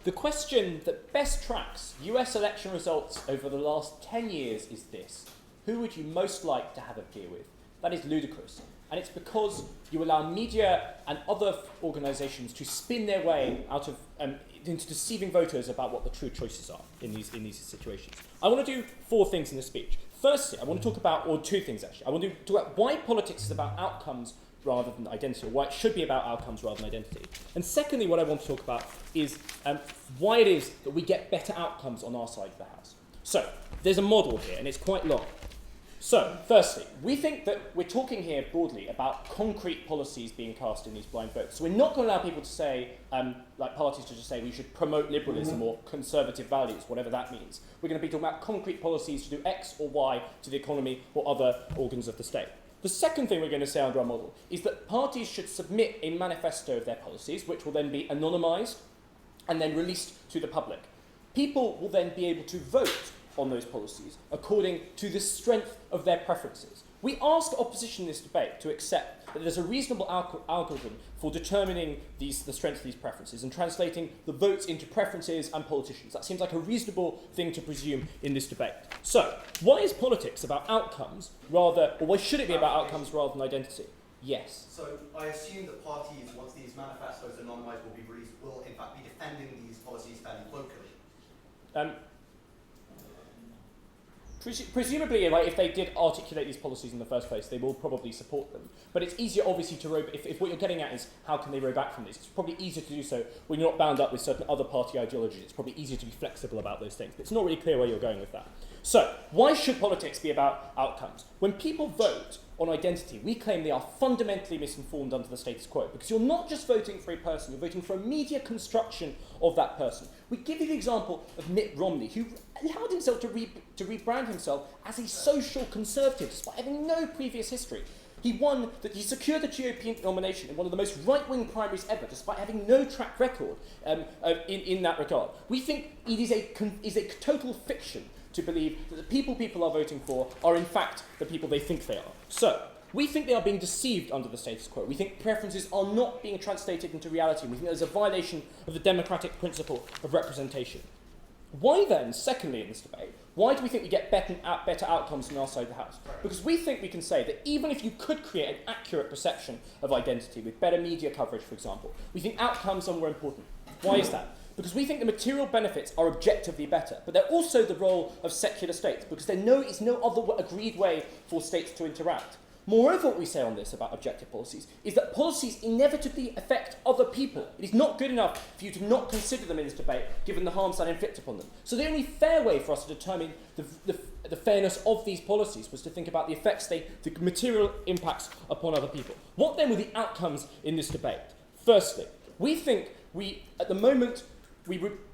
The question that best tracks US election results over the last 10 years is this: who would you most like to have a beer with? That is ludicrous. And it's because you allow media and other organisations to spin their way out of into deceiving voters about what the true choices are in these situations. I want to do 4 things in this speech. Firstly, I want to talk about, or 2 things actually. I want to talk about why politics is about outcomes rather than identity, or why it should be about outcomes rather than identity. And secondly, what I want to talk about is why it is that we get better outcomes on our side of the house. So, there's a model here, and it's quite long. So, firstly, we think that we're talking here broadly about concrete policies being cast in these blind votes. So we're not going to allow people to say, like parties to just say we should promote liberalism or conservative values, whatever that means. We're going to be talking about concrete policies to do X or Y to the economy or other organs of the state. The second thing we're going to say under our model is that parties should submit a manifesto of their policies, which will then be anonymised and then released to the public. People will then be able to vote on those policies according to the strength of their preferences. We ask opposition in this debate to accept that there's a reasonable algorithm for determining the strength of these preferences and translating the votes into preferences and politicians. That seems like a reasonable thing to presume in this debate. So, why is politics about outcomes rather, or why should it be about outcomes rather than identity? Yes. So I assume that parties, once these manifestos anonymised will be released, will in fact be defending these policies fairly vocally. Presumably, like, if they did articulate these policies in the first place, they will probably support them. But it's easier, obviously, to row. If what you're getting at is how can they row back from this, it's probably easier to do so when you're not bound up with certain other party ideologies. It's probably easier to be flexible about those things. But it's not really clear where you're going with that. So, why should politics be about outcomes? When people vote on identity, we claim they are fundamentally misinformed under the status quo, because you're not just voting for a person, you're voting for a media construction of that person. We give you the example of Mitt Romney, who allowed himself to rebrand himself as a social conservative, despite having no previous history. He secured the GOP nomination in one of the most right-wing primaries ever, despite having no track record in that regard. We think it is a total fiction to believe that the people are voting for are in fact the people they think they are. So, we think they are being deceived under the status quo. We think preferences are not being translated into reality. We think there's a violation of the democratic principle of representation. Why then, secondly in this debate, why do we think we get better outcomes on our side of the house? Because we think we can say that even if you could create an accurate perception of identity with better media coverage, for example, we think outcomes are more important. Why is that? Because we think the material benefits are objectively better, but they're also the role of secular states, because there is no other agreed way for states to interact. Moreover, what we say on this about objective policies is that policies inevitably affect other people. It is not good enough for you to not consider them in this debate, given the harms that inflict upon them. So the only fair way for us to determine the fairness of these policies was to think about the effects, the material impacts upon other people. What then were the outcomes in this debate? Firstly, we think at the moment,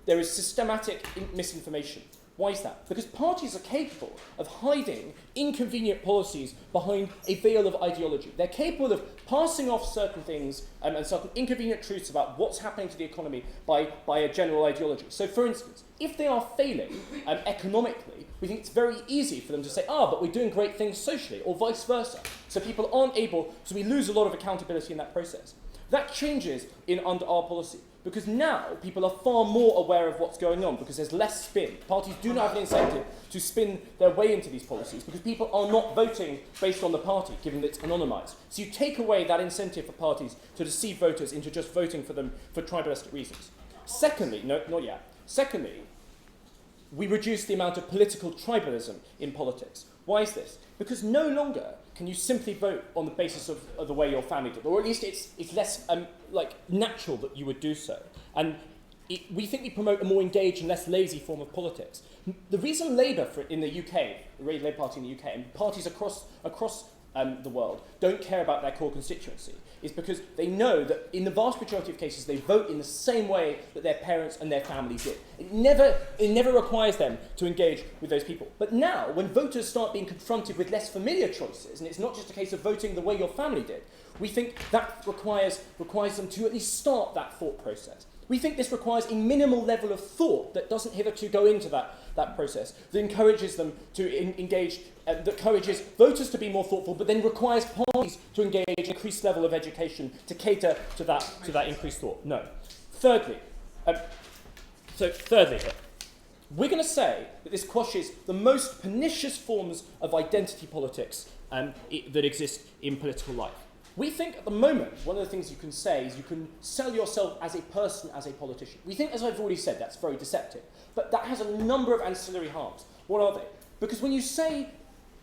there is systematic misinformation. Why is that? Because parties are capable of hiding inconvenient policies behind a veil of ideology. They're capable of passing off certain things and certain inconvenient truths about what's happening to the economy by a general ideology. So, for instance, if they are failing economically, we think it's very easy for them to say, but we're doing great things socially, or vice versa. So people aren't able, so we lose a lot of accountability in that process. That changes under our policy, because now people are far more aware of what's going on, because there's less spin. Parties do not have an incentive to spin their way into these policies, because people are not voting based on the party, given that it's anonymised. So you take away that incentive for parties to deceive voters into just voting for them for tribalistic reasons. Secondly, we reduce the amount of political tribalism in politics. Why is this? Because no longer can you simply vote on the basis of the way your family did, or at least it's less natural that you would do so. And we think we promote a more engaged and less lazy form of politics. The reason Labour in the UK, the Labour Party in the UK, and parties across the world don't care about their core constituency is because they know that in the vast majority of cases they vote in the same way that their parents and their families did. It never requires them to engage with those people. But now, when voters start being confronted with less familiar choices, and it's not just a case of voting the way your family did, we think that requires them to at least start that thought process. We think this requires a minimal level of thought that doesn't hitherto go into that process, that encourages them to engage, that encourages voters to be more thoughtful, but then requires parties to engage an increased level of education to cater to that increased thought. No. Thirdly, So thirdly here, we're going to say that this quashes the most pernicious forms of identity politics that exist in political life. We think at the moment, one of the things you can say is you can sell yourself as a person, as a politician. We think, as I've already said, that's very deceptive. But that has a number of ancillary harms. What are they? Because when you say,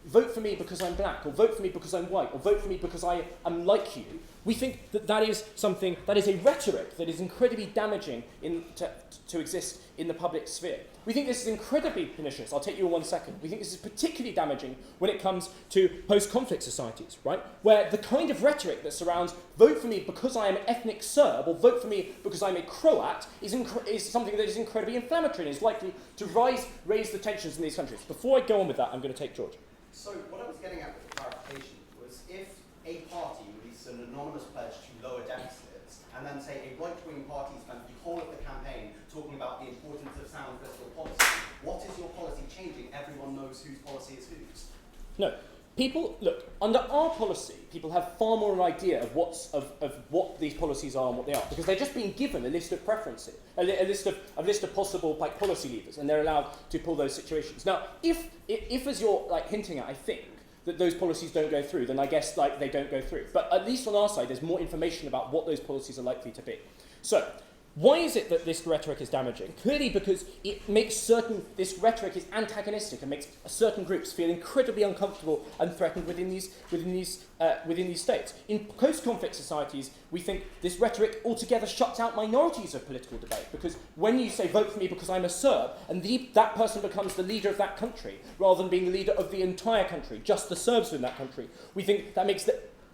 vote for me because I'm black, or vote for me because I'm white, or vote for me because I am like you, we think that that is something, that is a rhetoric that is incredibly damaging to exist in the public sphere. We think this is incredibly pernicious. I'll take you in 1 second. We think this is particularly damaging when it comes to post-conflict societies, right? Where the kind of rhetoric that surrounds vote for me because I am ethnic Serb or vote for me because I'm a Croat is something that is incredibly inflammatory and is likely to raise the tensions in these countries. Before I go on with that, I'm going to take George. So what I was getting at with the clarification was if a party releases an anonymous pledge to lower deficits and then say a right-wing party spends the whole of the campaign talking about the importance of sound fiscal policy, what is your policy changing? Everyone knows whose policy is whose. No. People, look, under our policy, people have far more an idea of what these policies are and what they are, because they're just being given a list of preferences, a list of possible policy levers, and they're allowed to pull those situations. Now, if as you're hinting at, I think that those policies don't go through, then I guess they don't go through. But at least on our side, there's more information about what those policies are likely to be. So, why is it that this rhetoric is damaging? Clearly because it makes this rhetoric is antagonistic and makes certain groups feel incredibly uncomfortable and threatened within these states. In post-conflict societies, we think this rhetoric altogether shuts out minorities of political debate, because when you say vote for me because I'm a Serb, and that person becomes the leader of that country, rather than being the leader of the entire country, just the Serbs in that country, we think that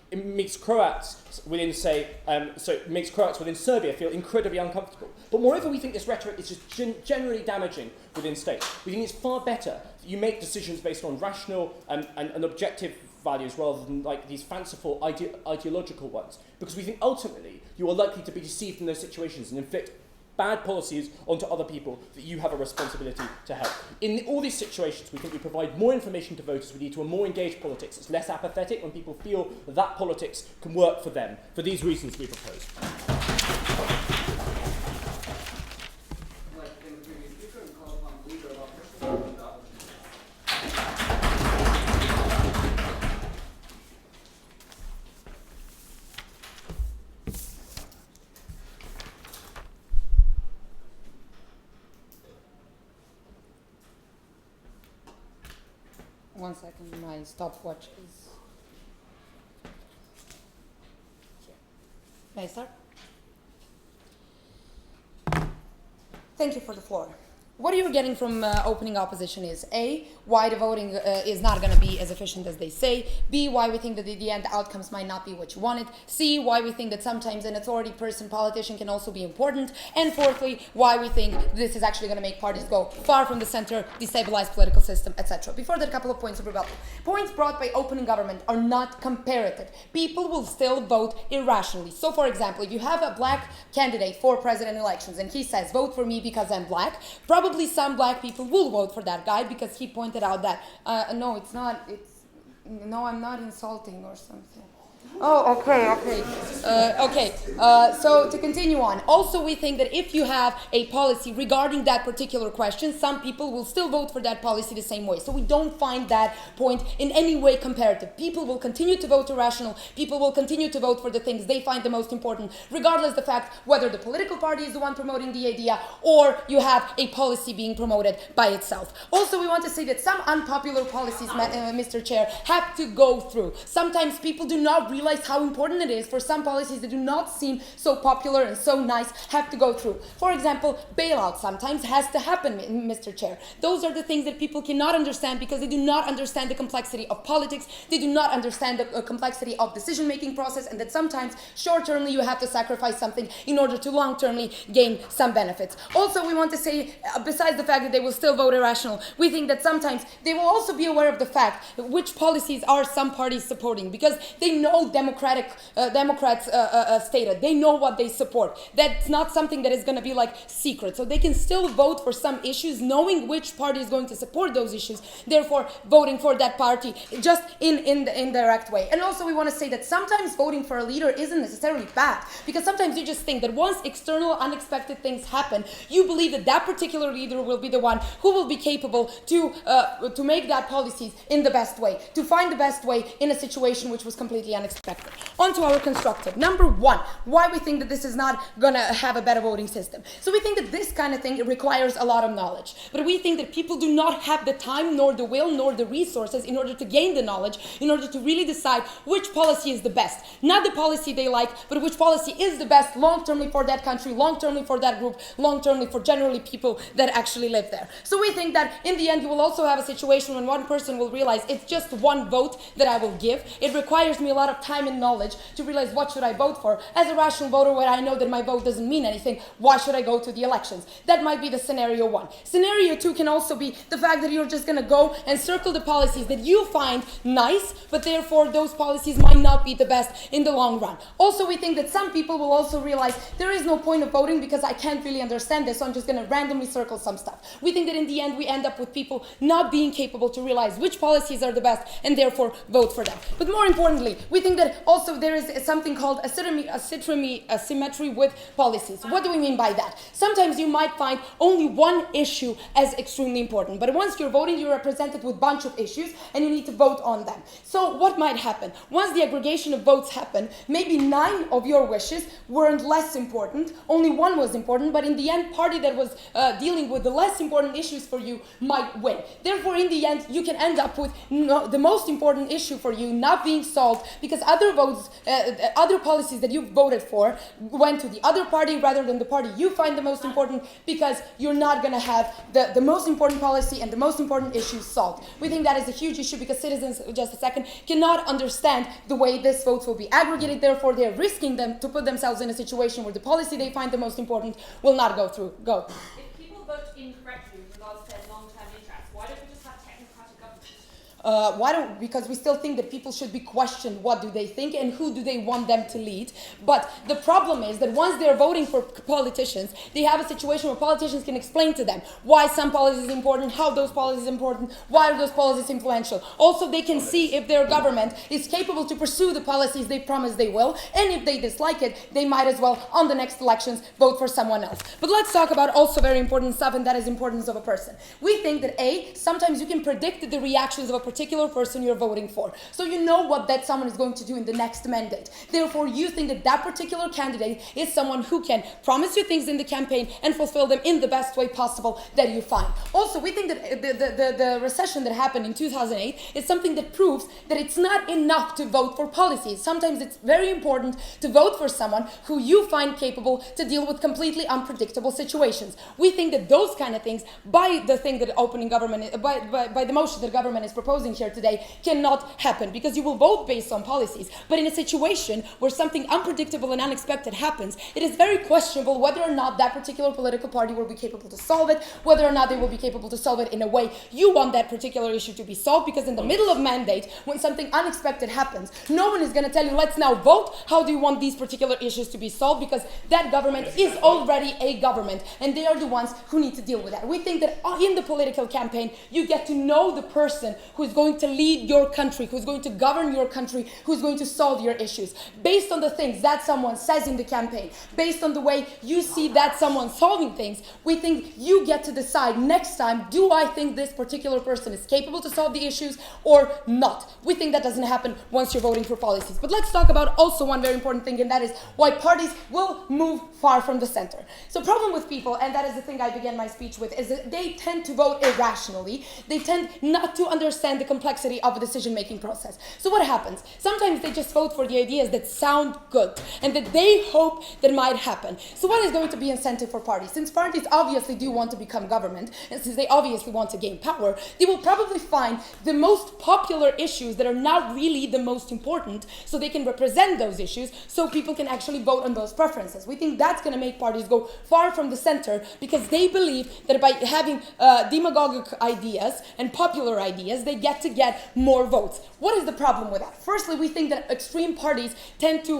it makes Croats within, makes Croats within Serbia feel incredibly uncomfortable. But moreover, we think this rhetoric is just generally damaging within states. We think it's far better that you make decisions based on rational and objective values rather than these fanciful ideological ones, because we think ultimately you are likely to be deceived in those situations and inflict bad policies onto other people that you have a responsibility to help. In all these situations, we think we provide more information to voters. We lead to a more engaged politics. It's less apathetic when people feel that politics can work for them. For these reasons, we propose. One second, my stopwatch is here. May I start? Thank you for the floor. What you're getting from opening opposition is A, why the voting is not going to be as efficient as they say. B, why we think that in the end the outcomes might not be what you wanted. C, why we think that sometimes an authority person, politician can also be important. And fourthly, why we think this is actually going to make parties go far from the center, destabilize political system, etc. Before that, a couple of points of rebuttal. Points brought by opening government are not comparative. People will still vote irrationally. So for example, if you have a black candidate for president elections and he says, vote for me because I'm black, probably some black people will vote for that guy because he pointed out that, no, it's not, no, I'm not insulting or something. Oh, okay. So to continue on, also we think that if you have a policy regarding that particular question, some people will still vote for that policy the same way. So we don't find that point in any way comparative. People will continue to vote irrational. People will continue to vote for the things they find the most important, regardless of the fact whether the political party is the one promoting the idea or you have a policy being promoted by itself. Also, we want to say that some unpopular policies, Mr. Chair, have to go through. Sometimes people do not realize how important it is for some policies that do not seem so popular and so nice have to go through. For example, bailout sometimes has to happen, Mr. Chair. Those are the things that people cannot understand because they do not understand the complexity of politics, they do not understand the complexity of decision-making process, and that sometimes short-termly you have to sacrifice something in order to long-termly gain some benefits. Also, we want to say, besides the fact that they will still vote irrational, we think that sometimes they will also be aware of the fact which policies are some parties supporting, because they know know Democrats stated. They know what they support. That's not something that is going to be like secret. So they can still vote for some issues, knowing which party is going to support those issues, therefore voting for that party just in the indirect way. And also we want to say that sometimes voting for a leader isn't necessarily bad, because sometimes you just think that once external unexpected things happen, you believe that that particular leader will be the one who will be capable to make that policies in the best way, to find the best way in a situation which was completely unexpected. On to our constructive. Number one, why we think that this is not going to have a better voting system. So we think that this kind of thing requires a lot of knowledge. But we think that people do not have the time, nor the will, nor the resources in order to gain the knowledge, in order to really decide which policy is the best. Not the policy they like, but which policy is the best long-termly for that country, long-termly for that group, long-termly for generally people that actually live there. So we think that in the end you will also have a situation when one person will realize it's just one vote that I will give. It requires me a lot of time and knowledge to realize what should I vote for. As a rational voter, where I know that my vote doesn't mean anything, why should I go to the elections? That might be the scenario one. Scenario two can also be the fact that you're just going to go and circle the policies that you find nice, but therefore those policies might not be the best in the long run. Also, we think that some people will also realize there is no point of voting because I can't really understand this, so I'm just going to randomly circle some stuff. We think that in the end we end up with people not being capable to realize which policies are the best and therefore vote for them. But more importantly, we think that also there is something called asymmetry with policies. What do we mean by that? Sometimes you might find only one issue as extremely important, but once you're voting, you're represented with a bunch of issues and you need to vote on them. So what might happen? Once the aggregation of votes happen, maybe 9 of your wishes weren't less important, only 1 was important, but in the end, party that was dealing with the less important issues for you might win. Therefore, in the end, you can end up with the most important issue for you not being solved because other votes, other policies that you voted for went to the other party rather than the party you find the most important, because you're not going to have the most important policy and the most important issues solved. We think that is a huge issue because citizens, just a second, cannot understand the way these votes will be aggregated. Therefore, they're risking them to put themselves in a situation where the policy they find the most important will not go through. Go. If people vote incorrectly with regards to their long-term interests, why don't we just have technocratic government? Because we still think that people should be questioned what do they think and who do they want them to lead. But the problem is that once they're voting for politicians, they have a situation where politicians can explain to them why some policy is important, how those policies are important, why are those policies influential. Also, they can see if their government is capable to pursue the policies they promise they will, and if they dislike it, they might as well, on the next elections, vote for someone else. But let's talk about also very important stuff, and that is importance of a person. We think that sometimes you can predict the reactions of a particular person you're voting for. So you know what that someone is going to do in the next mandate. Therefore, you think that that particular candidate is someone who can promise you things in the campaign and fulfill them in the best way possible that you find. Also, we think that the recession that happened in 2008 is something that proves that it's not enough to vote for policies. Sometimes it's very important to vote for someone who you find capable to deal with completely unpredictable situations. We think that those kind of things, by the thing that opening government, by the motion that government is proposing here today, cannot happen, because you will vote based on policies. But in a situation where something unpredictable and unexpected happens, it is very questionable whether or not that particular political party will be capable to solve it, whether or not they will be capable to solve it in a way you want that particular issue to be solved, because in the middle of mandate, when something unexpected happens, no one is going to tell you, let's now vote, how do you want these particular issues to be solved, because that government is already a government, and they are the ones who need to deal with that. We think that in the political campaign, you get to know the person who is going to lead your country, who's going to govern your country, who's going to solve your issues. Based on the things that someone says in the campaign, based on the way you see that someone solving things, we think you get to decide next time, do I think this particular person is capable to solve the issues or not? We think that doesn't happen once you're voting for policies. But let's talk about also one very important thing, and that is why parties will move far from the center. So problem with people, and that is the thing I began my speech with, is that they tend to vote irrationally. They tend not to understand the complexity of a decision-making process. So what happens? Sometimes they just vote for the ideas that sound good and that they hope that might happen. So what is going to be incentive for parties? Since parties obviously do want to become government, and since they obviously want to gain power, they will probably find the most popular issues that are not really the most important, so they can represent those issues, so people can actually vote on those preferences. We think that's going to make parties go far from the center, because they believe that by having demagogic ideas and popular ideas, they yet to get more votes. What is the problem with that? Firstly, we think that extreme parties tend to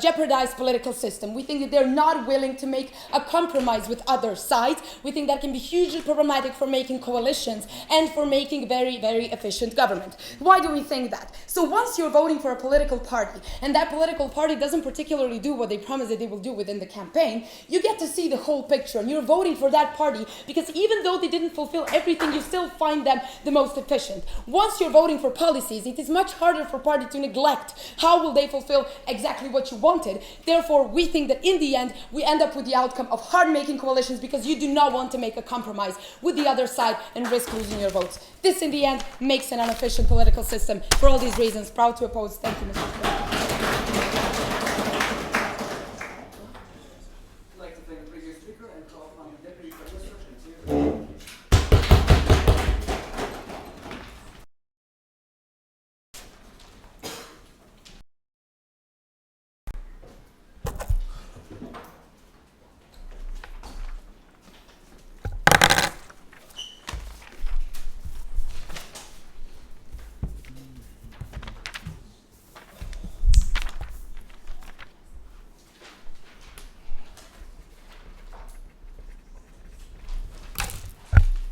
jeopardize political system. We think that they're not willing to make a compromise with other sides. We think that can be hugely problematic for making coalitions and for making very, very efficient government. Why do we think that? So once you're voting for a political party, and that political party doesn't particularly do what they promise that they will do within the campaign, you get to see the whole picture, and you're voting for that party because even though they didn't fulfill everything, you still find them the most efficient. Once you're voting for policies, it is much harder for party to neglect how will they fulfill exactly what you wanted. Therefore, we think that in the end, we end up with the outcome of hard-making coalitions because you do not want to make a compromise with the other side and risk losing your votes. This, in the end, makes an inefficient political system. For all these reasons, proud to oppose. Thank you, Mr. Speaker. I'd like to thank the previous speaker and call upon the Deputy Prime Minister to continue.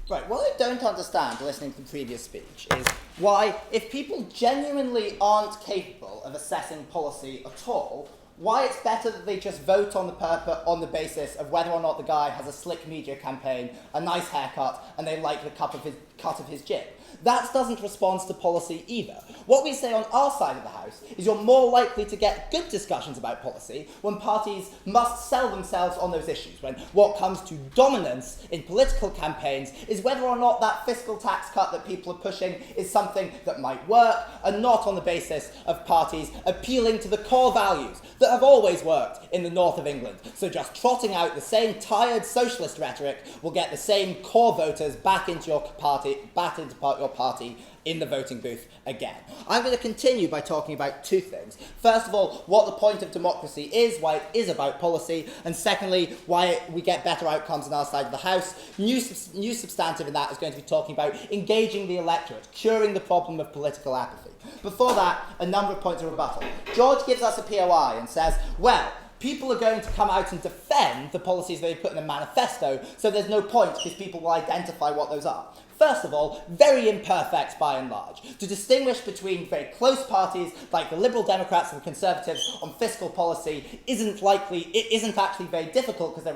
Right, what I don't understand listening to the previous speech is why, if people genuinely aren't capable of assessing policy at all, why it's better that they just vote on the basis of whether or not the guy has a slick media campaign, a nice haircut, and they like the cut of his jib. That doesn't respond to policy either. What we say on our side of the house is you're more likely to get good discussions about policy when parties must sell themselves on those issues, when what comes to dominance in political campaigns is whether or not that fiscal tax cut that people are pushing is something that might work, and not on the basis of parties appealing to the core values that have always worked in the north of England. So just trotting out the same tired socialist rhetoric will get the same core voters back into your party in the voting booth again. I'm going to continue by talking about two things. First of all, what the point of democracy is, why it is about policy, and secondly, why we get better outcomes on our side of the house. New substantive in that is going to be talking about engaging the electorate, curing the problem of political apathy. Before that, a number of points of rebuttal. George gives us a POI and says, well, people are going to come out and defend the policies they put in a manifesto, so there's no point because people will identify what those are. First of all, very imperfect by and large. To distinguish between very close parties like the Liberal Democrats and the Conservatives on fiscal policy isn't actually very difficult because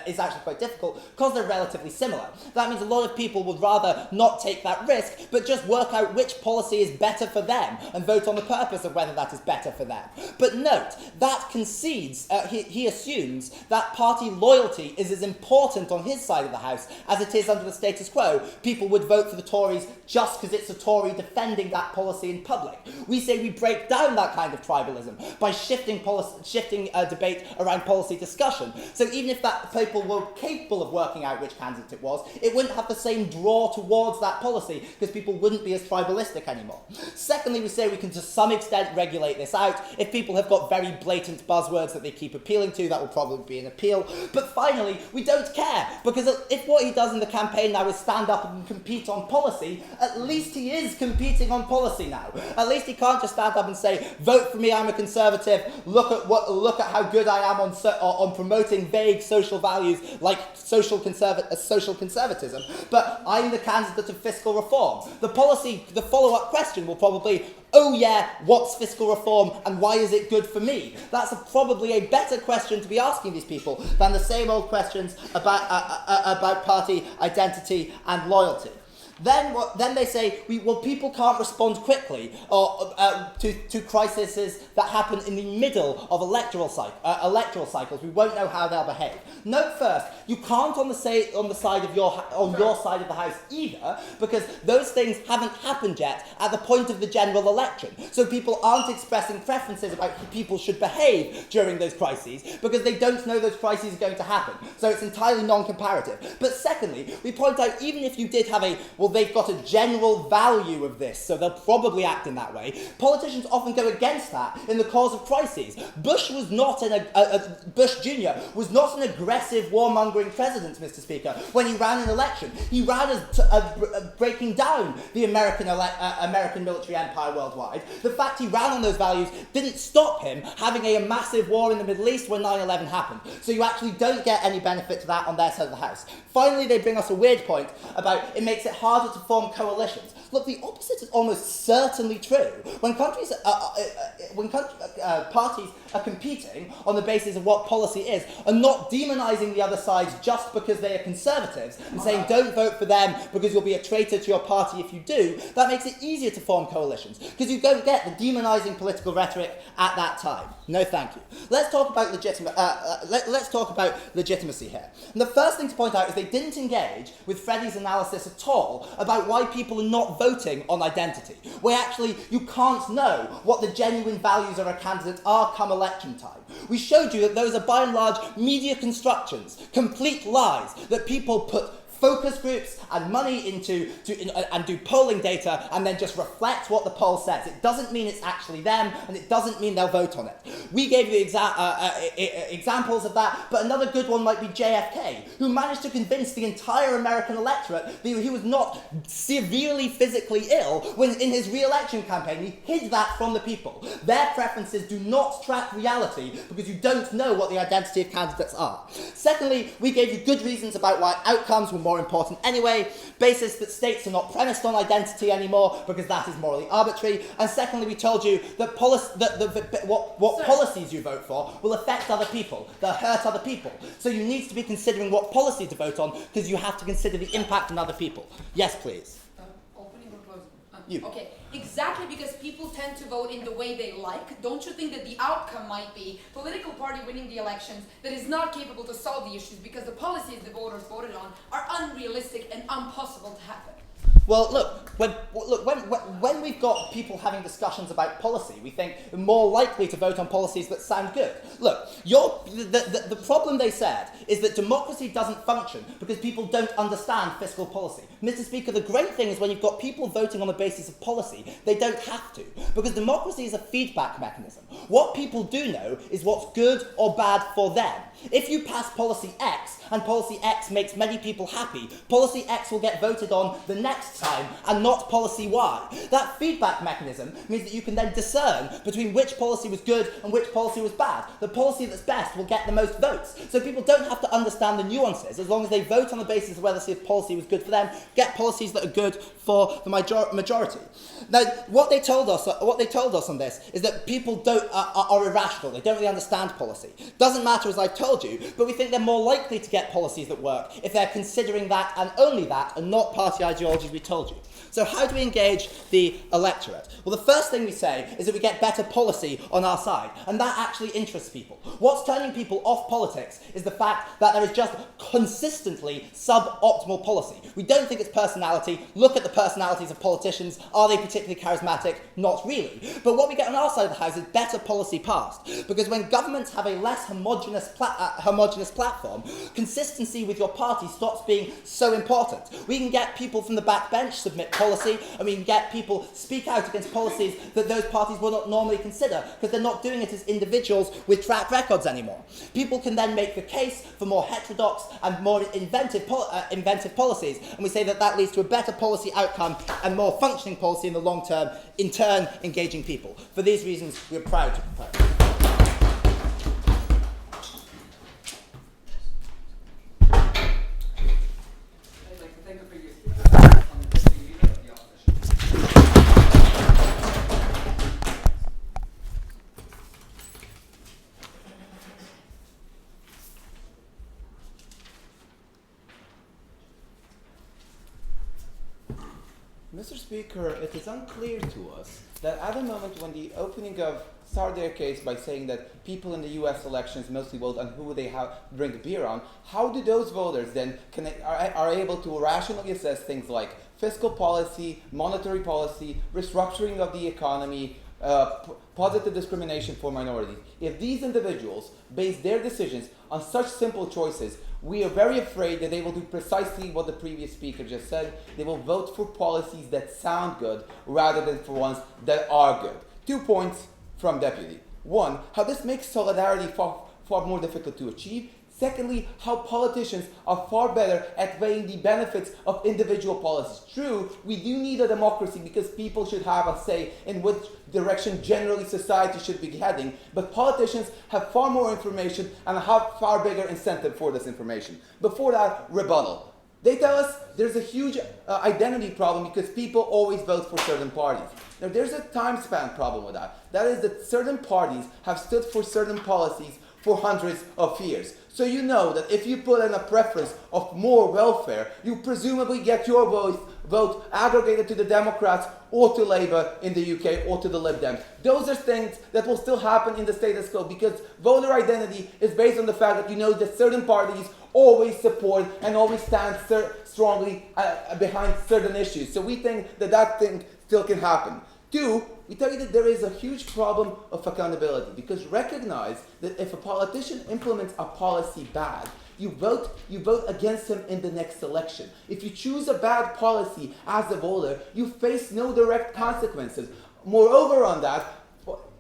is actually quite difficult because they're relatively similar. That means a lot of people would rather not take that risk, but just work out which policy is better for them and vote on the purpose of whether that is better for them. But note, that concedes, he assumes that party loyalty is as important on his side of the house as it is under the status quo. People would vote for the Tories just because it's a Tory defending that policy in public. We say we break down that kind of tribalism by shifting debate around policy discussion. So even if that people were capable of working out which candidate it was, it wouldn't have the same draw towards that policy because people wouldn't be as tribalistic anymore. Secondly, we say we can to some extent regulate this out. If people have got very blatant buzzwords that they keep appealing to, that will probably be an appeal. But finally, we don't care because if what he does in the campaign now is stand up and compete on policy, at least he is competing on policy now. At least he can't just stand up and say, vote for me, I'm a Conservative, look at how good I am on promoting vague social values like social conservatism, but I'm the candidate of fiscal reform. The follow-up question will probably, oh yeah, what's fiscal reform and why is it good for me? That's probably a better question to be asking these people than the same old questions about party identity and loyalty. Then they say, people can't respond quickly to crises that happen in the middle of electoral cycles. We won't know how they'll behave. Note first, you can't on your side of the house either, because those things haven't happened yet at the point of the general election. So people aren't expressing preferences about how people should behave during those crises because they don't know those crises are going to happen. So it's entirely non-comparative. But secondly, we point out even if you did have well, they've got a general value of this, so they'll probably act in that way. Politicians often go against that in the cause of crises. Bush was not Bush Jr. was not an aggressive warmongering president, Mr. Speaker, when he ran an election. He ran as breaking down the American military empire worldwide. The fact he ran on those values didn't stop him having a massive war in the Middle East when 9/11 happened. So you actually don't get any benefit to that on their side of the house. Finally, they bring us a weird point about it makes it harder to form coalitions. Look, the opposite is almost certainly true. When parties are competing on the basis of what policy is and not demonising the other side just because they are conservatives and saying don't vote for them because you'll be a traitor to your party if you do, that makes it easier to form coalitions because you don't get the demonising political rhetoric at that time. No, thank you. Let's talk about legitimacy here. And the first thing to point out is they didn't engage with Freddie's analysis at all about why people are not voting on identity. Where actually you can't know what the genuine values of a candidate are come election time. We showed you that those are by and large media constructions, complete lies, that people put focus groups and money into and do polling data and then just reflect what the poll says. It doesn't mean it's actually them, and it doesn't mean they'll vote on it. We gave you examples of that, but another good one might be JFK, who managed to convince the entire American electorate that he was not severely physically ill when in his re-election campaign he hid that from the people. Their preferences do not track reality because you don't know what the identity of candidates are. Secondly, we gave you good reasons about why outcomes were more important anyway, basis that states are not premised on identity anymore because that is morally arbitrary, and secondly we told you that what policies you vote for will affect other people, they'll hurt other people, so you need to be considering what policy to vote on because you have to consider the impact on other people. Yes, please. Opening or closing? You. Okay, exactly because people tend to vote in the way they like. Don't you think that the outcome might be political party winning the elections that is not capable to solve the issues because the policies the voters voted on are unrealistic and impossible to happen? Well, look, when we've got people having discussions about policy, we think we're more likely to vote on policies that sound good. Look, the problem they said is that democracy doesn't function because people don't understand fiscal policy. Mr. Speaker, the great thing is when you've got people voting on the basis of policy, they don't have to, because democracy is a feedback mechanism. What people do know is what's good or bad for them. If you pass policy X and policy X makes many people happy, policy X will get voted on the next time and not policy Y. That feedback mechanism means that you can then discern between which policy was good and which policy was bad. The policy that's best will get the most votes. So people don't have to understand the nuances. As long as they vote on the basis of whether the policy was good for them, get policies that are good for the majority. Now, what they told us on this is that people are irrational. They don't really understand policy. Doesn't matter, as I've told you, but we think they're more likely to get policies that work if they're considering that and only that and not party ideology we told you. So how do we engage the electorate? Well, the first thing we say is that we get better policy on our side, and that actually interests people. What's turning people off politics is the fact that there is just consistently suboptimal policy. We don't think it's personality. Look at the personalities of politicians. Are they particularly charismatic? Not really. But what we get on our side of the house is better policy passed, because when governments have a less homogenous platform, consistency with your party stops being so important. We can get people from the backbench submit policy, and we can get people speak out against policies that those parties will not normally consider because they're not doing it as individuals with track records anymore. People can then make the case for more heterodox and more inventive policies, and we say that that leads to a better policy outcome and more functioning policy in the long term, in turn engaging people. For these reasons, we are proud to propose. Mr. Speaker, it is unclear to us that at the moment when the opening of start their case by saying that people in the US elections mostly vote on who they drink beer on, how do those voters then are able to rationally assess things like fiscal policy, monetary policy, restructuring of the economy, positive discrimination for minorities. If these individuals base their decisions on such simple choices, we are very afraid that they will do precisely what the previous speaker just said. They will vote for policies that sound good rather than for ones that are good. 2 points from Deputy. One, how this makes solidarity far more difficult to achieve. Secondly, how politicians are far better at weighing the benefits of individual policies. True, we do need a democracy because people should have a say in which direction generally society should be heading, but politicians have far more information and have far bigger incentive for this information. Before that, rebuttal. They tell us there's a huge identity problem because people always vote for certain parties. Now, there's a time span problem with that. That is that certain parties have stood for certain policies for hundreds of years. So you know that if you put in a preference of more welfare, you presumably get your vote aggregated to the Democrats or to Labour in the UK or to the Lib Dems. Those are things that will still happen in the status quo because voter identity is based on the fact that you know that certain parties always support and always stand strongly behind certain issues. So we think that thing still can happen. Two, we tell you that there is a huge problem of accountability because recognize that if a politician implements a policy bad, you vote against him in the next election. If you choose a bad policy as a voter, you face no direct consequences. Moreover on that,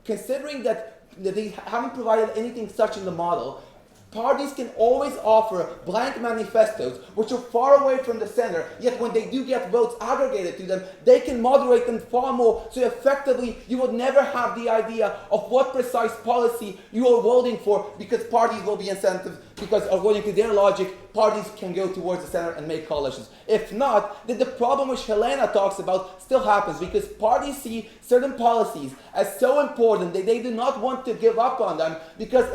considering that they haven't provided anything such in the model, parties can always offer blank manifestos which are far away from the center, yet when they do get votes aggregated to them, they can moderate them far more, so effectively you would never have the idea of what precise policy you are voting for because parties will be incentivized, because according to their logic, parties can go towards the center and make coalitions. If not, then the problem which Helena talks about still happens because parties see certain policies as so important that they do not want to give up on them because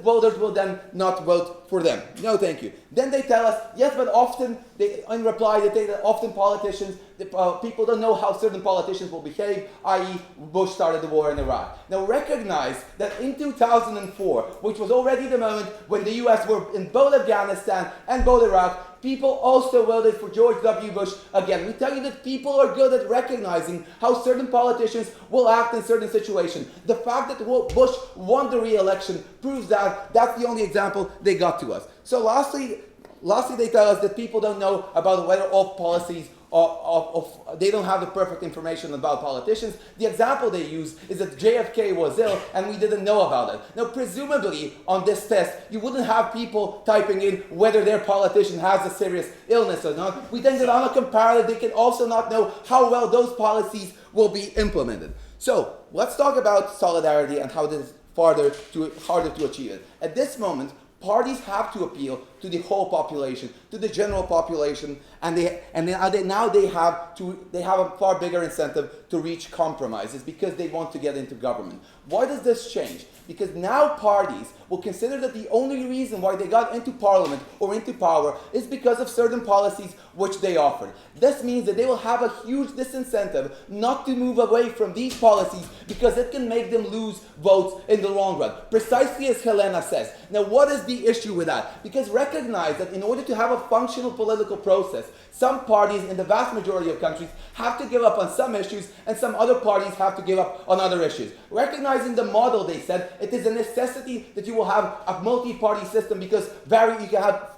voters will then not vote for them. No, thank you. Then they tell us, yes, but often, in reply, they say that often politicians, people don't know how certain politicians will behave, i.e. Bush started the war in Iraq. Now recognize that in 2004, which was already the moment when the US were in both Afghanistan and both Iraq, people also voted for George W. Bush again. We tell you that people are good at recognizing how certain politicians will act in certain situations. The fact that Bush won the re-election proves that. That's the only example they got to us. So lastly, they tell us that people don't know about whether all policies they don't have the perfect information about politicians. The example they use is that JFK was ill and we didn't know about it. Now, presumably on this test, you wouldn't have people typing in whether their politician has a serious illness or not. We think that on a comparative, they can also not know how well those policies will be implemented. So, let's talk about solidarity and how this is harder to achieve it. At this moment, parties have to appeal to the whole population, to the general population, and now they have a far bigger incentive to reach compromises because they want to get into government. Why does this change? Because now parties will consider that the only reason why they got into parliament or into power is because of certain policies which they offered. This means that they will have a huge disincentive not to move away from these policies because it can make them lose votes in the long run. Precisely as Helena says. Now, what is the issue with that? Because recognize that in order to have a functional political process, some parties in the vast majority of countries have to give up on some issues and some other parties have to give up on other issues. Recognizing the model, they said, it is a necessity that you will have a multi-party system because you can have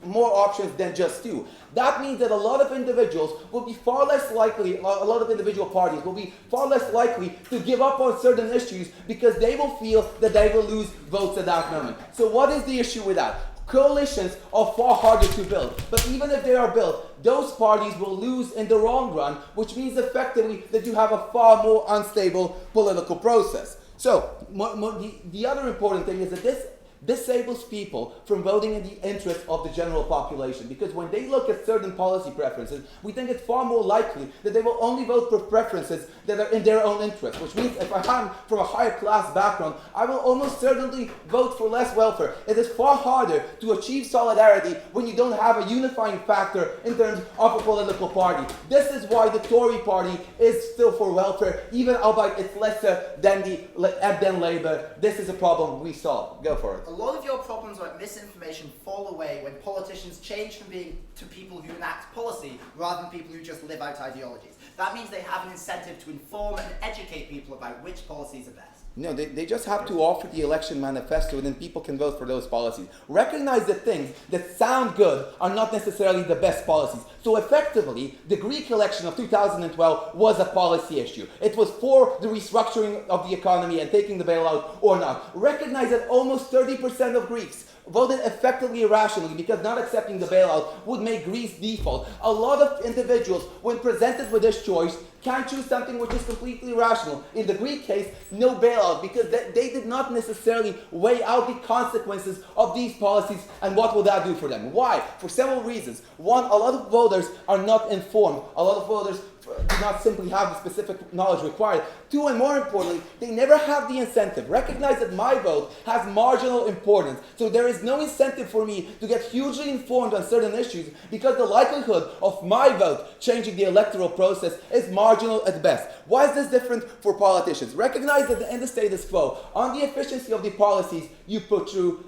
more options than just two. That means that a lot of individuals will be far less likely, a lot of individual parties will be far less likely to give up on certain issues because they will feel that they will lose votes at that moment. So what is the issue with that? Coalitions are far harder to build, but even if they are built, those parties will lose in the long run, which means effectively that you have a far more unstable political process. So, the other important thing is that this disables people from voting in the interest of the general population, because when they look at certain policy preferences, we think it's far more likely that they will only vote for preferences that are in their own interest, which means if I'm from a higher class background, I will almost certainly vote for less welfare. It is far harder to achieve solidarity when you don't have a unifying factor in terms of a political party. This is why the Tory party is still for welfare, even albeit it's lesser than Labour. This is a problem we solve. Go for it. a lot of your problems about misinformation fall away when politicians change from being to people who enact policy rather than people who just live out ideologies. That means they have an incentive to inform and educate people about which policies are best. No, they just have to offer the election manifesto and then people can vote for those policies. Recognize that things that sound good are not necessarily the best policies. So effectively, the Greek election of 2012 was a policy issue. It was for the restructuring of the economy and taking the bailout or not. Recognize that almost 30% of Greeks voted effectively irrationally because not accepting the bailout would make Greece default. A lot of individuals, when presented with this choice, can choose something which is completely irrational. In the Greek case, no bailout, because they did not necessarily weigh out the consequences of these policies and what will that do for them. Why? For several reasons. One, a lot of voters are not informed. A lot of voters do not simply have the specific knowledge required. Two, and more importantly, they never have the incentive. Recognize that my vote has marginal importance. So there is no incentive for me to get hugely informed on certain issues because the likelihood of my vote changing the electoral process is marginal at best. Why is this different for politicians? Recognize that in the status quo, on the efficiency of the policies you put through,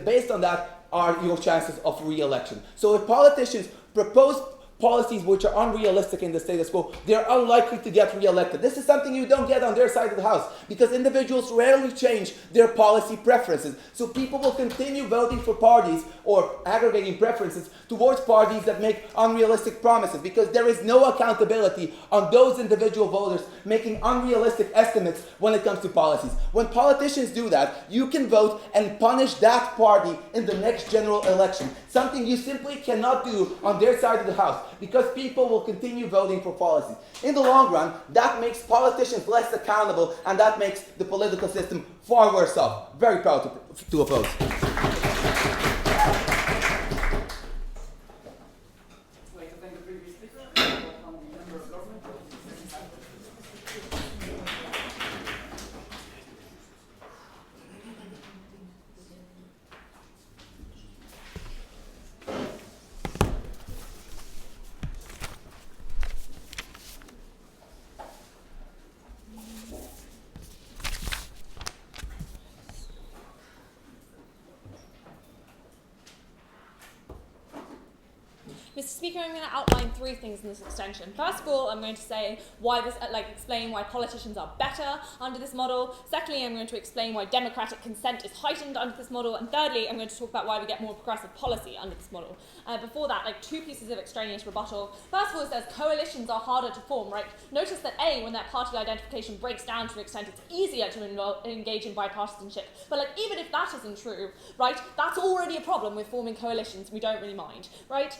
based on that are your chances of re-election. So if politicians propose policies which are unrealistic in the status quo, they're unlikely to get re-elected. This is something you don't get on their side of the house because individuals rarely change their policy preferences. So people will continue voting for parties or aggregating preferences towards parties that make unrealistic promises because there is no accountability on those individual voters making unrealistic estimates when it comes to policies. When politicians do that, you can vote and punish that party in the next general election, something you simply cannot do on their side of the house, because people will continue voting for policies. In the long run, that makes politicians less accountable and that makes the political system far worse off. Very proud to oppose. Mr. Speaker, I'm going to outline three things in this extension. First of all, I'm going to say why this, explain why politicians are better under this model. Secondly, I'm going to explain why democratic consent is heightened under this model. And thirdly, I'm going to talk about why we get more progressive policy under this model. Before that, two pieces of extraneous rebuttal. First of all, it says coalitions are harder to form, right? Notice that A, when that party identification breaks down to an extent, it's easier to engage in bipartisanship. But even if that isn't true, right, that's already a problem with forming coalitions. We don't really mind, right?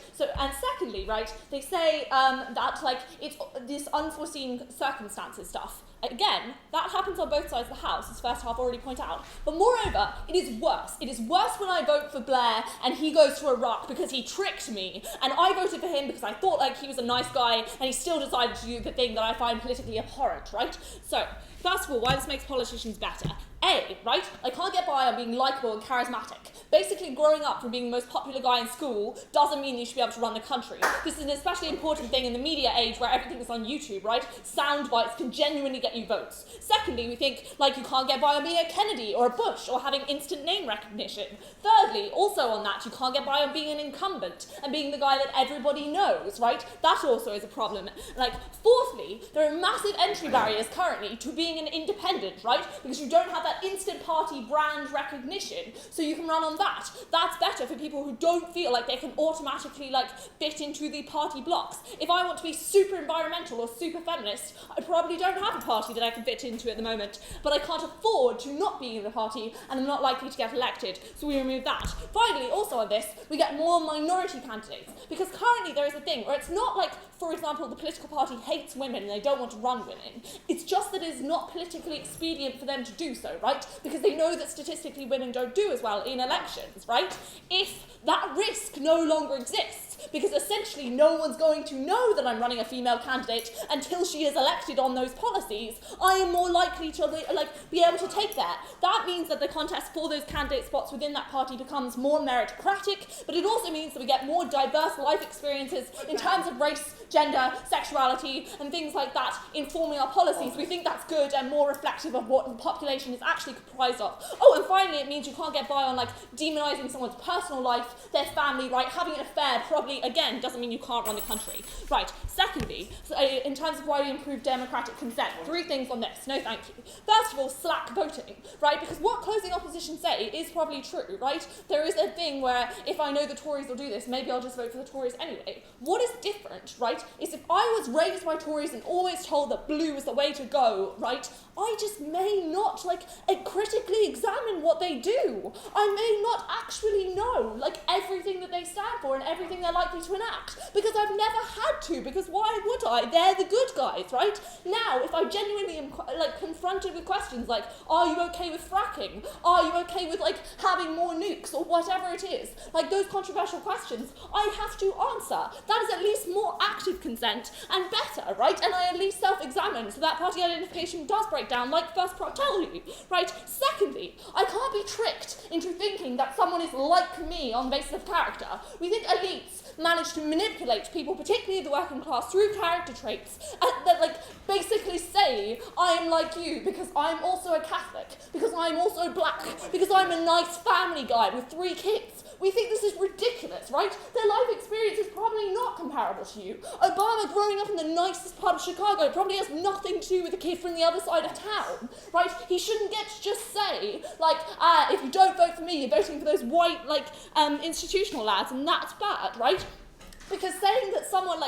And secondly, right, they say that it's this unforeseen circumstances stuff. Again, that happens on both sides of the house, as first half already pointed out. But moreover, it is worse. It is worse when I vote for Blair and he goes to Iraq because he tricked me, and I voted for him because I thought he was a nice guy, and he still decided to do the thing that I find politically abhorrent, right? So, first of all, why this makes politicians better. A, right, I can't get by on being likeable and charismatic. Basically, growing up from being the most popular guy in school doesn't mean you should be able to run the country. This is an especially important thing in the media age where everything is on YouTube, right? Sound bites can genuinely get you votes. Secondly, we think, you can't get by on being a Kennedy or a Bush or having instant name recognition. Thirdly, also on that, you can't get by on being an incumbent and being the guy that everybody knows, right? That also is a problem. Fourthly, there are massive entry barriers currently to being an independent, right? Because you don't have that instant party brand recognition, so you can run on that. That's better for people who don't feel like they can automatically fit into the party blocks. If I want to be super environmental or super feminist, I probably don't have a party that I can fit into at the moment, but I can't afford to not be in the party, and I'm not likely to get elected, so we remove that. Finally, also on this, we get more minority candidates, because currently there is a thing where it's not for example, the political party hates women and they don't want to run women. It's just that it's not politically expedient for them to do so, right? Because they know that statistically women don't do as well in elections, right? If that risk no longer exists, because essentially no one's going to know that I'm running a female candidate until she is elected on those policies, parties, I am more likely to be able to take that. That means that the contest for those candidate spots within that party becomes more meritocratic, but it also means that we get more diverse life experiences in terms of race, gender, sexuality, and things like that informing our policies. We think that's good and more reflective of what the population is actually comprised of. Oh, and finally, it means you can't get by on demonising someone's personal life, their family, right? Having an affair probably, again, doesn't mean you can't run the country. Right, secondly, in terms of why we improve democratic consent, 3 things on this. No, thank you. First of all, slack voting, right? Because what closing opposition say is probably true, right? There is a thing where if I know the Tories will do this, maybe I'll just vote for the Tories anyway. What is different, right, is if I was raised by Tories and always told that blue was the way to go, right, I just may not, critically examine what they do. I may not actually know, everything that they stand for and everything they're likely to enact, because I've never had to, because why would I? They're the good guys, right? Now, if I genuinely am, confronted with questions like, are you okay with fracking? Are you okay with, having more nukes, or whatever it is, those controversial questions, I have to answer. That is at least more active consent and better, right? And I at least self-examine, so that party identification does break down, like First Prop tells you, right? Secondly, I can't be tricked into thinking that someone is like me on the basis of character. We think elites manage to manipulate people, particularly the working class, through character traits that basically say, I am like you because I'm also a Catholic, because I'm also black, because I'm a nice family guy with 3 kids. We think this is ridiculous, right? Their life experience is probably not comparable to you. Obama growing up in the nicest part of Chicago probably has nothing to do with a kid from the other side of town, right? He shouldn't get to just say, if you don't vote for me, you're voting for those white, institutional lads, and that's bad, right? Because saying that someone,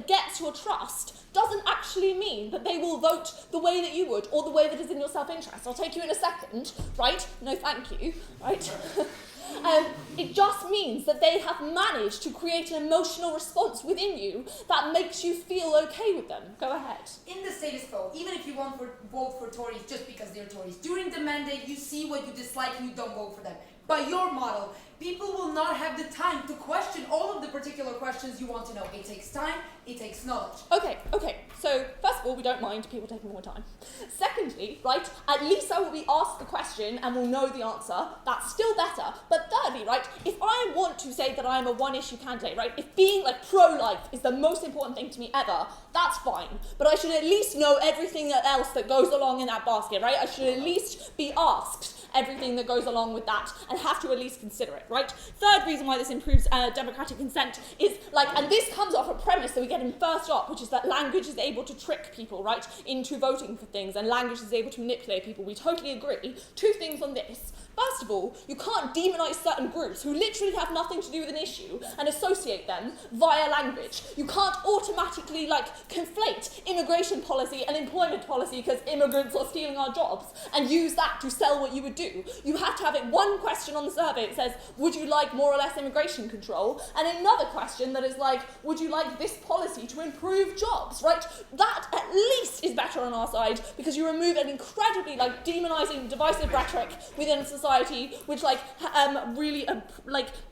gets your trust doesn't actually mean that they will vote the way that you would, or the way that is in your self-interest. I'll take you in a second, right? No, thank you, right? It just means that they have managed to create an emotional response within you that makes you feel okay with them. Go ahead. In the status quo, even if you want to vote for Tories just because they're Tories, during the mandate you see what you dislike and you don't vote for them. By your model, people will not have the time to question all of the particular questions you want to know. It takes time, it takes knowledge. Okay. So, first of all, we don't mind people taking more time. Secondly, right, at least I will be asked the question and will know the answer. That's still better. But thirdly, right, if I want to say that I am a one-issue candidate, right, if being, pro-life is the most important thing to me ever, that's fine. But I should at least know everything else that goes along in that basket, right? I should at least be asked everything that goes along with that and have to at least consider it, right? Third reason why this improves democratic consent is, and this comes off a premise that we get in first op, which is that language is able to trick people, right, into voting for things, and language is able to manipulate people. We totally agree. 2 things on this. First of all, you can't demonise certain groups who literally have nothing to do with an issue and associate them via language. You can't automatically, conflate immigration policy and employment policy because immigrants are stealing our jobs and use that to sell what you would do. You have to have it one question on the survey that says, would you like more or less immigration control? And another question that is would you like this policy to improve jobs, right? That at least is better on our side because you remove an incredibly, demonising, divisive rhetoric within society which really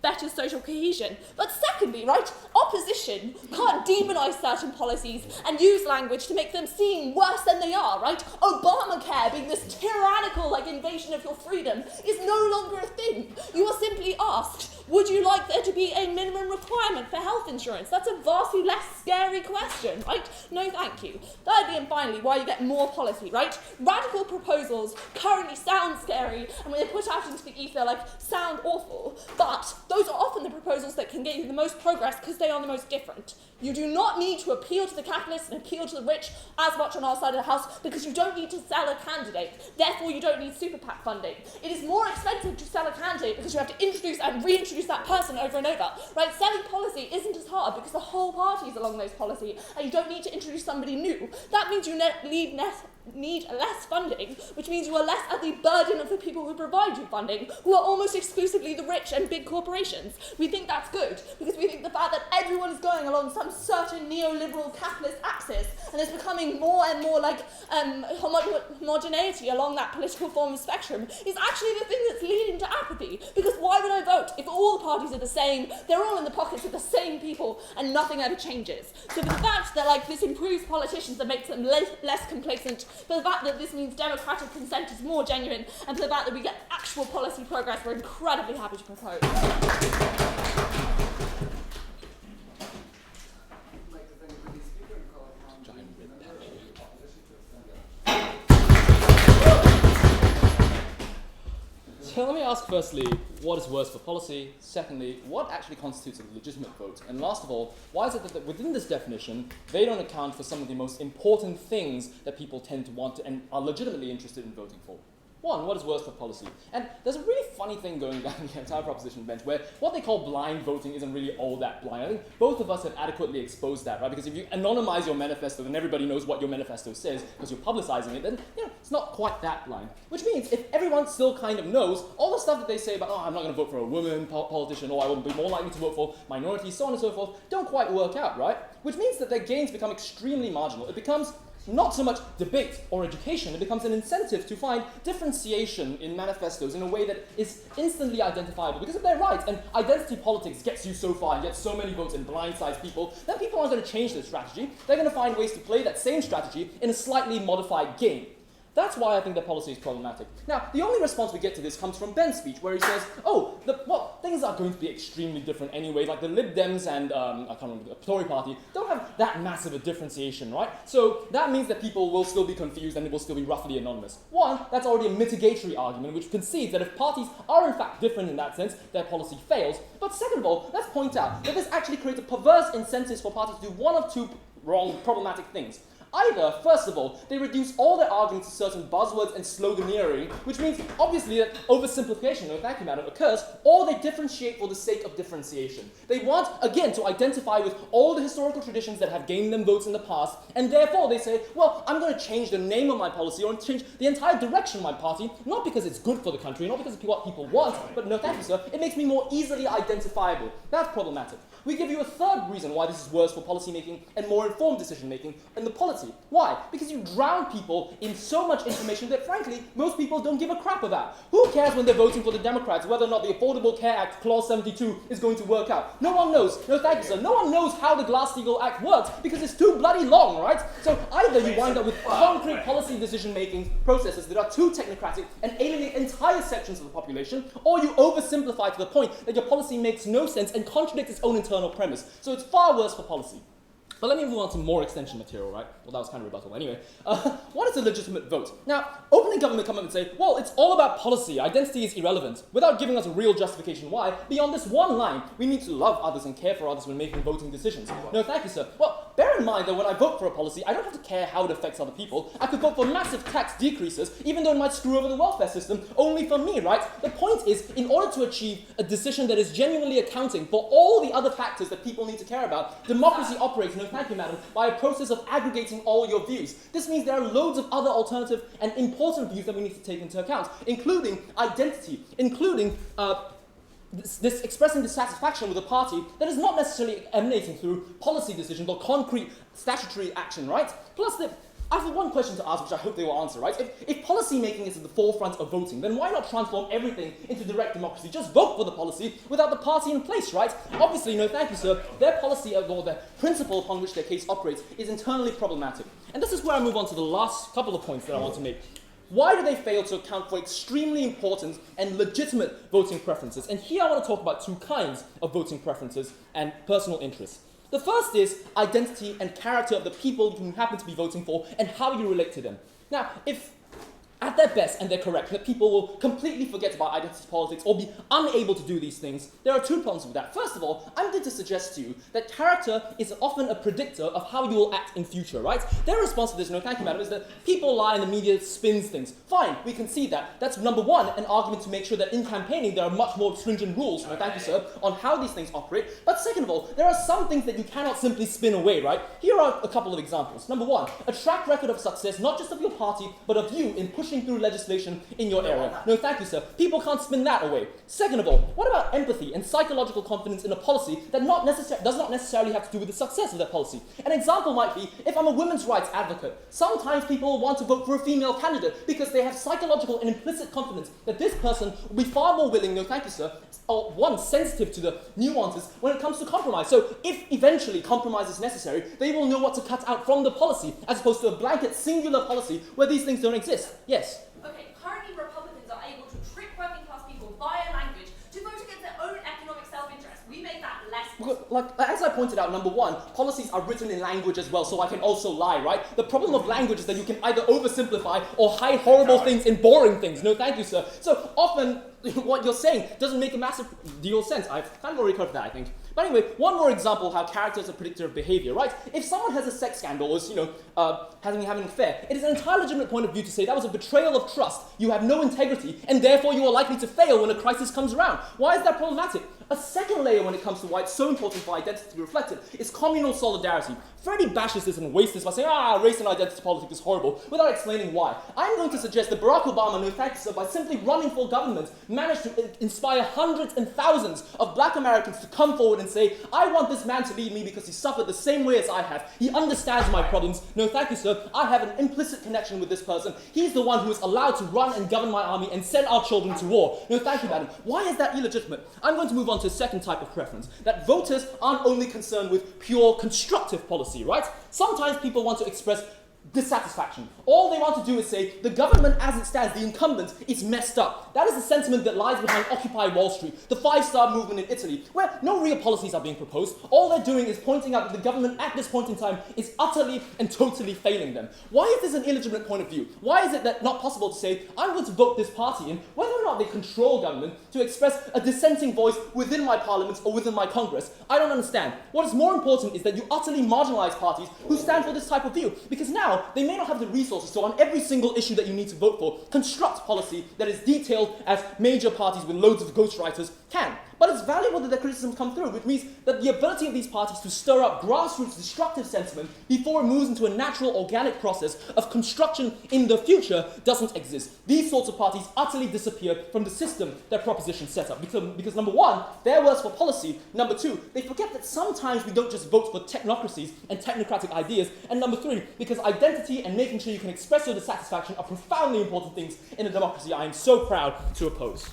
better social cohesion. But secondly, right, opposition can't demonise certain policies and use language to make them seem worse than they are, right? Obamacare being this tyrannical invasion of your freedom is no longer a thing. You are simply asked, would you like there to be a minimum requirement for health insurance? That's a vastly less scary question, right? No, thank you. Thirdly and finally, why you get more policy, right? Radical proposals currently sound scary, and when they're put out into the ether, sound awful. But those are often the proposals that can get you the most progress because they are the most different. You do not need to appeal to the capitalists and appeal to the rich as much on our side of the house because you don't need to sell a candidate. Therefore, you don't need super PAC funding. It is more expensive to sell a candidate because you have to introduce and reintroduce that person over and over. Right? Selling policy isn't as hard because the whole party is along those policy and you don't need to introduce somebody new. That means you need less funding, which means you are less at the burden of the people who provide you funding, who are almost exclusively the rich and big corporations. We think that's good, because we think the fact that everyone is going along some certain neoliberal capitalist axis, and is becoming more and more homogeneity along that political form of spectrum, is actually the thing that's leading to apathy. Because why would I vote if all the parties are the same, they're all in the pockets of the same people, and nothing ever changes? So the fact that this improves politicians and makes them less complacent for the fact that this means democratic consent is more genuine, and for the fact that we get actual policy progress, we're incredibly happy to propose. So let me ask firstly, what is worse for policy? Secondly, what actually constitutes a legitimate vote? And last of all, why is it that within this definition, they don't account for some of the most important things that people tend to want to and are legitimately interested in voting for? One, what is worse for policy? And there's a really funny thing going down the entire proposition bench where what they call blind voting isn't really all that blind. I think both of us have adequately exposed that, right? Because if you anonymize your manifesto, then everybody knows what your manifesto says because you're publicizing it, then it's not quite that blind. Which means if everyone still kind of knows all the stuff that they say about, oh, I'm not going to vote for a woman politician, or I will be more likely to vote for minorities, so on and so forth, don't quite work out, right? Which means that their gains become extremely marginal. It becomes not so much debate or education, it becomes an incentive to find differentiation in manifestos in a way that is instantly identifiable. Because if they're right, and identity politics gets you so far and gets so many votes and blindsides people, then people aren't going to change their strategy. They're going to find ways to play that same strategy in a slightly modified game. That's why I think that policy is problematic. Now, the only response we get to this comes from Ben's speech, where he says, oh, things are going to be extremely different anyway. Like the Lib Dems and, I can't remember, the Tory party don't have that massive a differentiation, right? So that means that people will still be confused and it will still be roughly anonymous. One, that's already a mitigatory argument, which concedes that if parties are in fact different in that sense, their policy fails. But second of all, let's point out that this actually creates a perverse incentive for parties to do one of two wrong, problematic things. Either, first of all, they reduce all their arguments to certain buzzwords and sloganeering, which means, obviously, that oversimplification, or thank you, madam, occurs, or they differentiate for the sake of differentiation. They want, again, to identify with all the historical traditions that have gained them votes in the past, and therefore they say, well, I'm going to change the name of my policy, or change the entire direction of my party, not because it's good for the country, not because it's what people want, but no, thank you, sir, it makes me more easily identifiable. That's problematic. We give you a third reason why this is worse for policymaking and more informed decision-making in the polity. Why? Because you drown people in so much information that, frankly, most people don't give a crap about. Who cares when they're voting for the Democrats whether or not the Affordable Care Act, Clause 72, is going to work out? No one knows. No, thank you, sir. No one knows how the Glass-Steagall Act works because it's too bloody long, right? So either you wind up with concrete policy decision-making processes that are too technocratic and alienate entire sections of the population, or you oversimplify to the point that your policy makes no sense and contradicts its own internal premise. So it's far worse for policy. But let me move on to more extension material, right? Well, that was kind of rebuttal. Anyway, what is a legitimate vote? Now, opening government come up and say, well, it's all about policy. Identity is irrelevant, without giving us a real justification why. Beyond this one line, we need to love others and care for others when making voting decisions. No, thank you, sir. Well, bear in mind that when I vote for a policy, I don't have to care how it affects other people. I could vote for massive tax decreases, even though it might screw over the welfare system, only for me, right? The point is, in order to achieve a decision that is genuinely accounting for all the other factors that people need to care about, democracy operates, no thank you, madam, by a process of aggregating all your views. This means there are loads of other alternative and important views that we need to take into account, including identity, including this expressing dissatisfaction with a party that is not necessarily emanating through policy decisions or concrete statutory action, right? Plus, I have one question to ask, which I hope they will answer, right? If policy making is at the forefront of voting, then why not transform everything into direct democracy? Just vote for the policy without the party in place, right? Obviously, no thank you, sir. Their policy, or the principle upon which their case operates, is internally problematic. And this is where I move on to the last couple of points that I want to make. Why do they fail to account for extremely important and legitimate voting preferences? And here I want to talk about two kinds of voting preferences and personal interests. The first is identity and character of the people you happen to be voting for and how you relate to them. Now, if at their best, and they're correct, that people will completely forget about identity politics or be unable to do these things, there are two problems with that. First of all, I'm going to suggest to you that character is often a predictor of how you will act in future, right? Their response to this, no thank you, madam, is that people lie and the media spins things. Fine, we can see that. That's number one, an argument to make sure that in campaigning there are much more stringent rules, no thank you, sir, on how these things operate. But second of all, there are some things that you cannot simply spin away, right? Here are a couple of examples. Number one, a track record of success, not just of your party, but of you in pushing pushing through legislation in your area. No, thank you, sir. People can't spin that away. Second of all, what about empathy and psychological confidence in a policy that does not necessarily have to do with the success of that policy? An example might be, if I'm a women's rights advocate, sometimes people want to vote for a female candidate because they have psychological and implicit confidence that this person will be far more willing, no thank you, sir, or one, sensitive to the nuances when it comes to compromise. So if eventually compromise is necessary, they will know what to cut out from the policy, as opposed to a blanket singular policy where these things don't exist. Yes? Okay, currently Republicans are able to trick working class people via language to vote against their own economic self-interest. We make that less possible. Like, as I pointed out, number one, policies are written in language as well, so I can also lie, right? The problem of language is that you can either oversimplify or hide horrible things in boring things. No, thank you, sir. So often, what you're saying doesn't make a massive deal of sense. I've kind of already covered that, I think. But anyway, one more example of how character is a predictor of behavior, right? If someone has a sex scandal or is, having an affair, it is an entirely legitimate point of view to say that was a betrayal of trust. You have no integrity, and therefore you are likely to fail when a crisis comes around. Why is that problematic? A second layer when it comes to why it's so important for identity to be reflected is communal solidarity. Freddie bashes this and wastes this by saying, race and identity politics is horrible, without explaining why. I'm going to suggest that Barack Obama, no thanks, sir, by simply running for government, managed to inspire hundreds and thousands of black Americans to come forward and say, I want this man to lead me because he suffered the same way as I have. He understands my problems. No thank you, sir. I have an implicit connection with this person. He's the one who is allowed to run and govern my army and send our children to war. No thank you, madam. Why is that illegitimate? I'm going to move on to a second type of preference, that voters aren't only concerned with pure constructive policy, right? Sometimes people want to express dissatisfaction. All they want to do is say, the government as it stands, the incumbent, is messed up. That is the sentiment that lies behind Occupy Wall Street, the 5-star movement in Italy, where no real policies are being proposed. All they're doing is pointing out that the government at this point in time is utterly and totally failing them. Why is this an illegitimate point of view? Why is it that not possible to say, I'm going to vote this party in, whether or not they control government, to express a dissenting voice within my parliament or within my Congress? I don't understand. What is more important is that you utterly marginalize parties who stand for this type of view, because now they may not have the resources to, on every single issue that you need to vote for, construct policy that is detailed as major parties with loads of ghostwriters can. But it's valuable that the criticisms come through, which means that the ability of these parties to stir up grassroots destructive sentiment before it moves into a natural, organic process of construction in the future doesn't exist. These sorts of parties utterly disappear from the system that propositions set up. Because number one, they're worse for policy. Number two, they forget that sometimes we don't just vote for technocracies and technocratic ideas. And number three, because identity and making sure you can express your dissatisfaction are profoundly important things in a democracy I am so proud to oppose.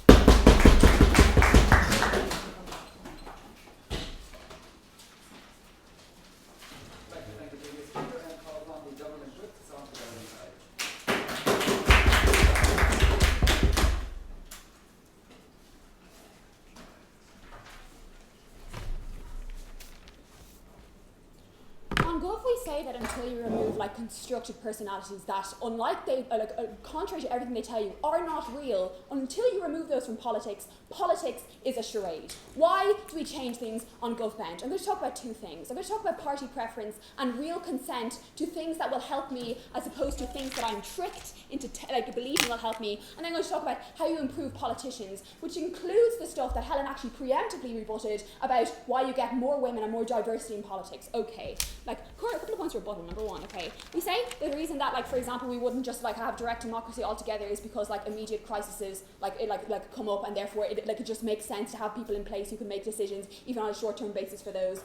That until you remove constructive personalities that, unlike contrary to everything they tell you, are not real, until you remove those from politics, politics is a charade. Why do we change things on GovBench? I'm going to talk about two things. I'm going to talk about party preference and real consent to things that will help me, as opposed to things that I'm tricked into believing will help me. And then I'm going to talk about how you improve politicians, which includes the stuff that Helen actually preemptively rebutted about why you get more women and more diversity in politics. Okay, Cora, a couple of points to rebuttal. Number one, okay, we say that the reason that, for example, we wouldn't just have direct democracy altogether is because immediate crises come up, and therefore it just makes sense to have people in place who can make decisions even on a short-term basis for those.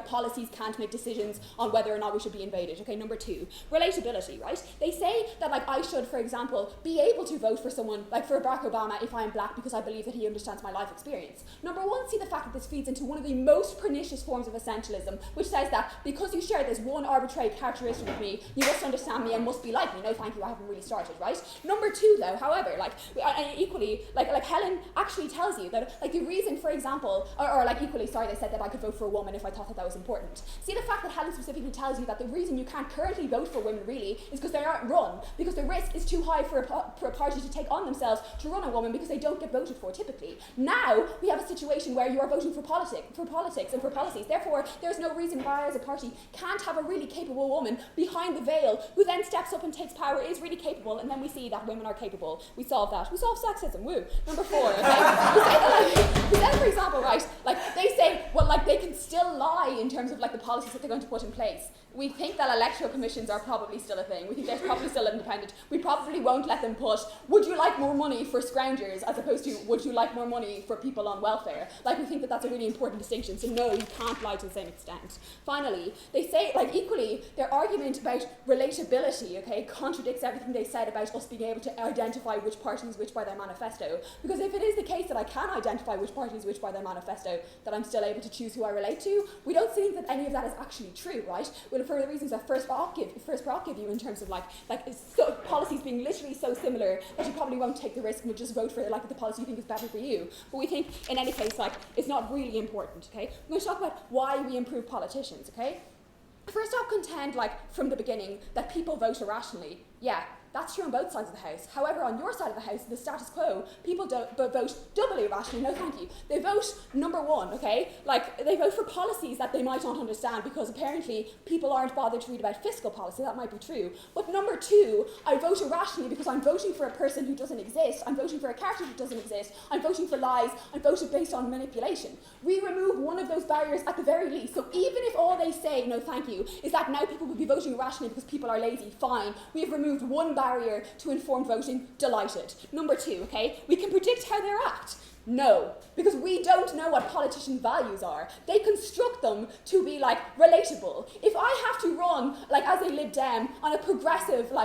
Policies can't make decisions on whether or not we should be invaded. Okay, number two, relatability, right? They say that I should, for example, be able to vote for someone for Barack Obama if I'm black because I believe that he understands my life experience. Number one, see the fact that this feeds into one of the most pernicious forms of essentialism, which says that because you share this one arbitrary characteristic with me, you must understand me and must be like me. No, thank you, I haven't really started, right? Number two, though, however, equally, Helen actually tells you that, the reason, for example, or equally, sorry, they said that I could vote for a woman if I thought that was important. See the fact that Helen specifically tells you that the reason you can't currently vote for women, really, is because they aren't run, because the risk is too high for a party to take on themselves to run a woman because they don't get voted for, typically. Now, we have a situation where you are voting for politics and for policies. Therefore, there's no reason why, as a party, can't have a really capable woman behind the veil who then steps up and takes power, is really capable, and then we see that women are capable. We solve that. We solve sexism. Woo. Number four. Okay? Because then, for example, right, like they say, well, like they can still lie in terms of like the policies that they're going to put in place. We think that electoral commissions are probably still a thing. We think they're probably still independent. We probably won't let them put, would you like more money for scroungers, as opposed to, would you like more money for people on welfare? Like, we think that that's a really important distinction. So no, you can't lie to the same extent. Finally, they say, like, equally, their argument about relatability, okay, contradicts everything they said about us being able to identify which party is which by their manifesto. Because if it is the case that I can identify which party is which by their manifesto, that I'm still able to choose who I relate to, we don't think that any of that is actually true, right? Well, for the reasons that first I'll give you in terms of policies being literally so similar that you probably won't take the risk and would just vote for the policy you think is better for you. But we think in any case it's not really important. Okay, I'm going to talk about why we improve politicians. Okay, first I'll contend from the beginning that people vote irrationally. Yeah. That's true on both sides of the house. However, on your side of the house, the status quo, people vote doubly irrationally. No, thank you. They vote number one, okay? They vote for policies that they might not understand because apparently people aren't bothered to read about fiscal policy. That might be true. But number two, I vote irrationally because I'm voting for a person who doesn't exist. I'm voting for a character who doesn't exist. I'm voting for lies. I'm voting based on manipulation. We remove one of those barriers at the very least. So even if all they say, no, thank you, is that now people will be voting irrationally because people are lazy, fine. We have removed one barrier to informed voting, delighted. Number two, okay, we can predict how they'll act. No, because we don't know what politician values are. They construct them to be relatable. If I have to run as a Lib Dem on a progressive, to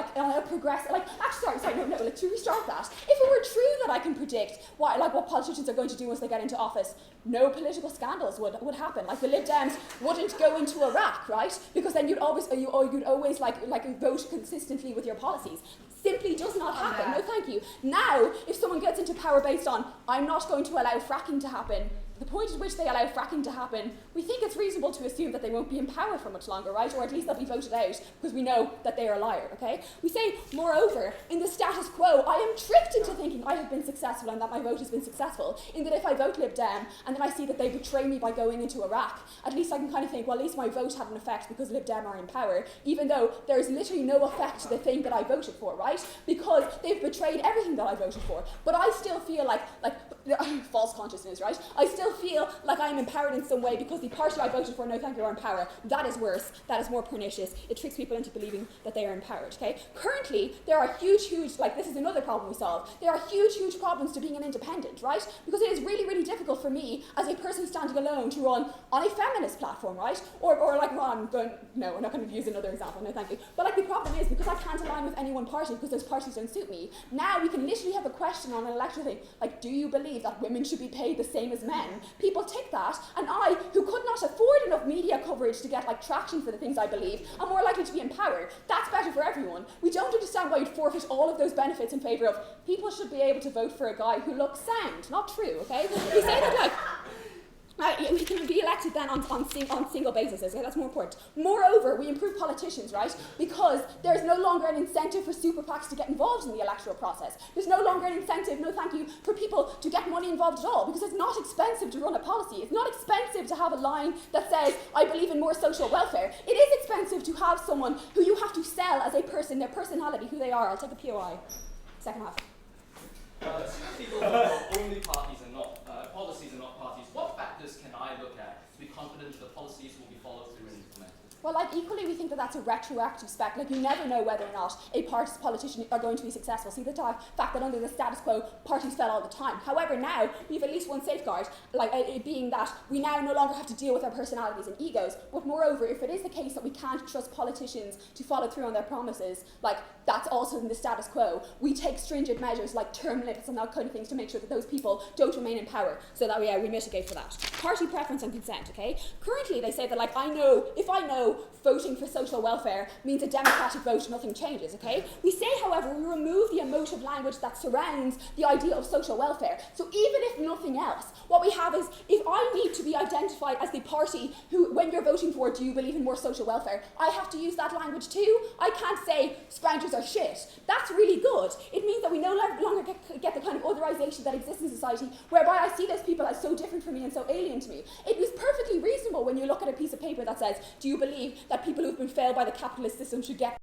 restart that. If it were true that I can predict what politicians are going to do once they get into office, no political scandals would happen. The Lib Dems wouldn't go into Iraq, right? Because then you'd always vote consistently with your policies. Simply does not happen. No, thank you. Now, if someone gets into power based on, I'm not going to allow fracking to happen, the point at which they allow fracking to happen, we think it's reasonable to assume that they won't be in power for much longer, right? Or at least they'll be voted out, because we know that they are a liar, okay? We say, moreover, in the status quo, I am tricked into thinking I have been successful and that my vote has been successful, in that if I vote Lib Dem, and then I see that they betray me by going into Iraq, at least I can kind of think, well, at least my vote had an effect because Lib Dem are in power, even though there is literally no effect to the thing that I voted for, right? Because they've betrayed everything that I voted for. But I still feel like false consciousness, right? I still feel like I'm empowered in some way because the party I voted for, no thank you, are in power. That is worse. That is more pernicious. It tricks people into believing that they are empowered, okay? Currently, there are huge, this is another problem we solve. There are huge problems to being an independent, right? Because it is really difficult for me, as a person standing alone, to run on a feminist platform, right? Or run, no, I'm not going to use another example, no thank you. But the problem is, because I can't align with any one party because those parties don't suit me, now we can literally have a question on an electoral thing, do you believe that women should be paid the same as men? People tick that, and I, who could not afford enough media coverage to get traction for the things I believe, am more likely to be in power. That's better for everyone. We don't understand why you'd forfeit all of those benefits in favour of people should be able to vote for a guy who looks sound. Not true, okay? We say that we can be elected then on single basis, okay? That's more important. Moreover, we improve politicians, right? Because there's no longer an incentive for super PACs to get involved in the electoral process. There's no longer an incentive, no thank you, for people to get money involved at all, because it's not expensive to run a policy. It's not expensive to have a line that says, I believe in more social welfare. It is expensive to have someone who you have to sell as a person, their personality, who they are. I'll take a POI. Second half. People vote only parties and not policies and not parties. What factors can I look at to be confident the policies will be followed through and implemented? Well, equally, we think that that's a retroactive spec. You never know whether or not a party's politicians are going to be successful. See, the fact that under the status quo, parties fell all the time. However, now, we have at least one safeguard, it being that we now no longer have to deal with our personalities and egos. But moreover, if it is the case that we can't trust politicians to follow through on their promises, that's also in the status quo, we take stringent measures like term limits and that kind of things to make sure that those people don't remain in power, so that we mitigate for that. Party preference and consent, okay? Currently, they say that, if I know voting for social welfare means a democratic vote, nothing changes, okay? We say, however, we remove the emotive language that surrounds the idea of social welfare. So even if nothing else, what we have is, if I need to be identified as the party who, when you're voting for, do you believe in more social welfare, I have to use that language too. I can't say scroungers are shit. That's really good. It means that we no longer get the kind of otherization that exists in society, whereby I see those people as so different from me and so alien to me. It was perfectly reasonable when you look at a piece of paper that says, do you believe that people who've been failed by the capitalist system should get,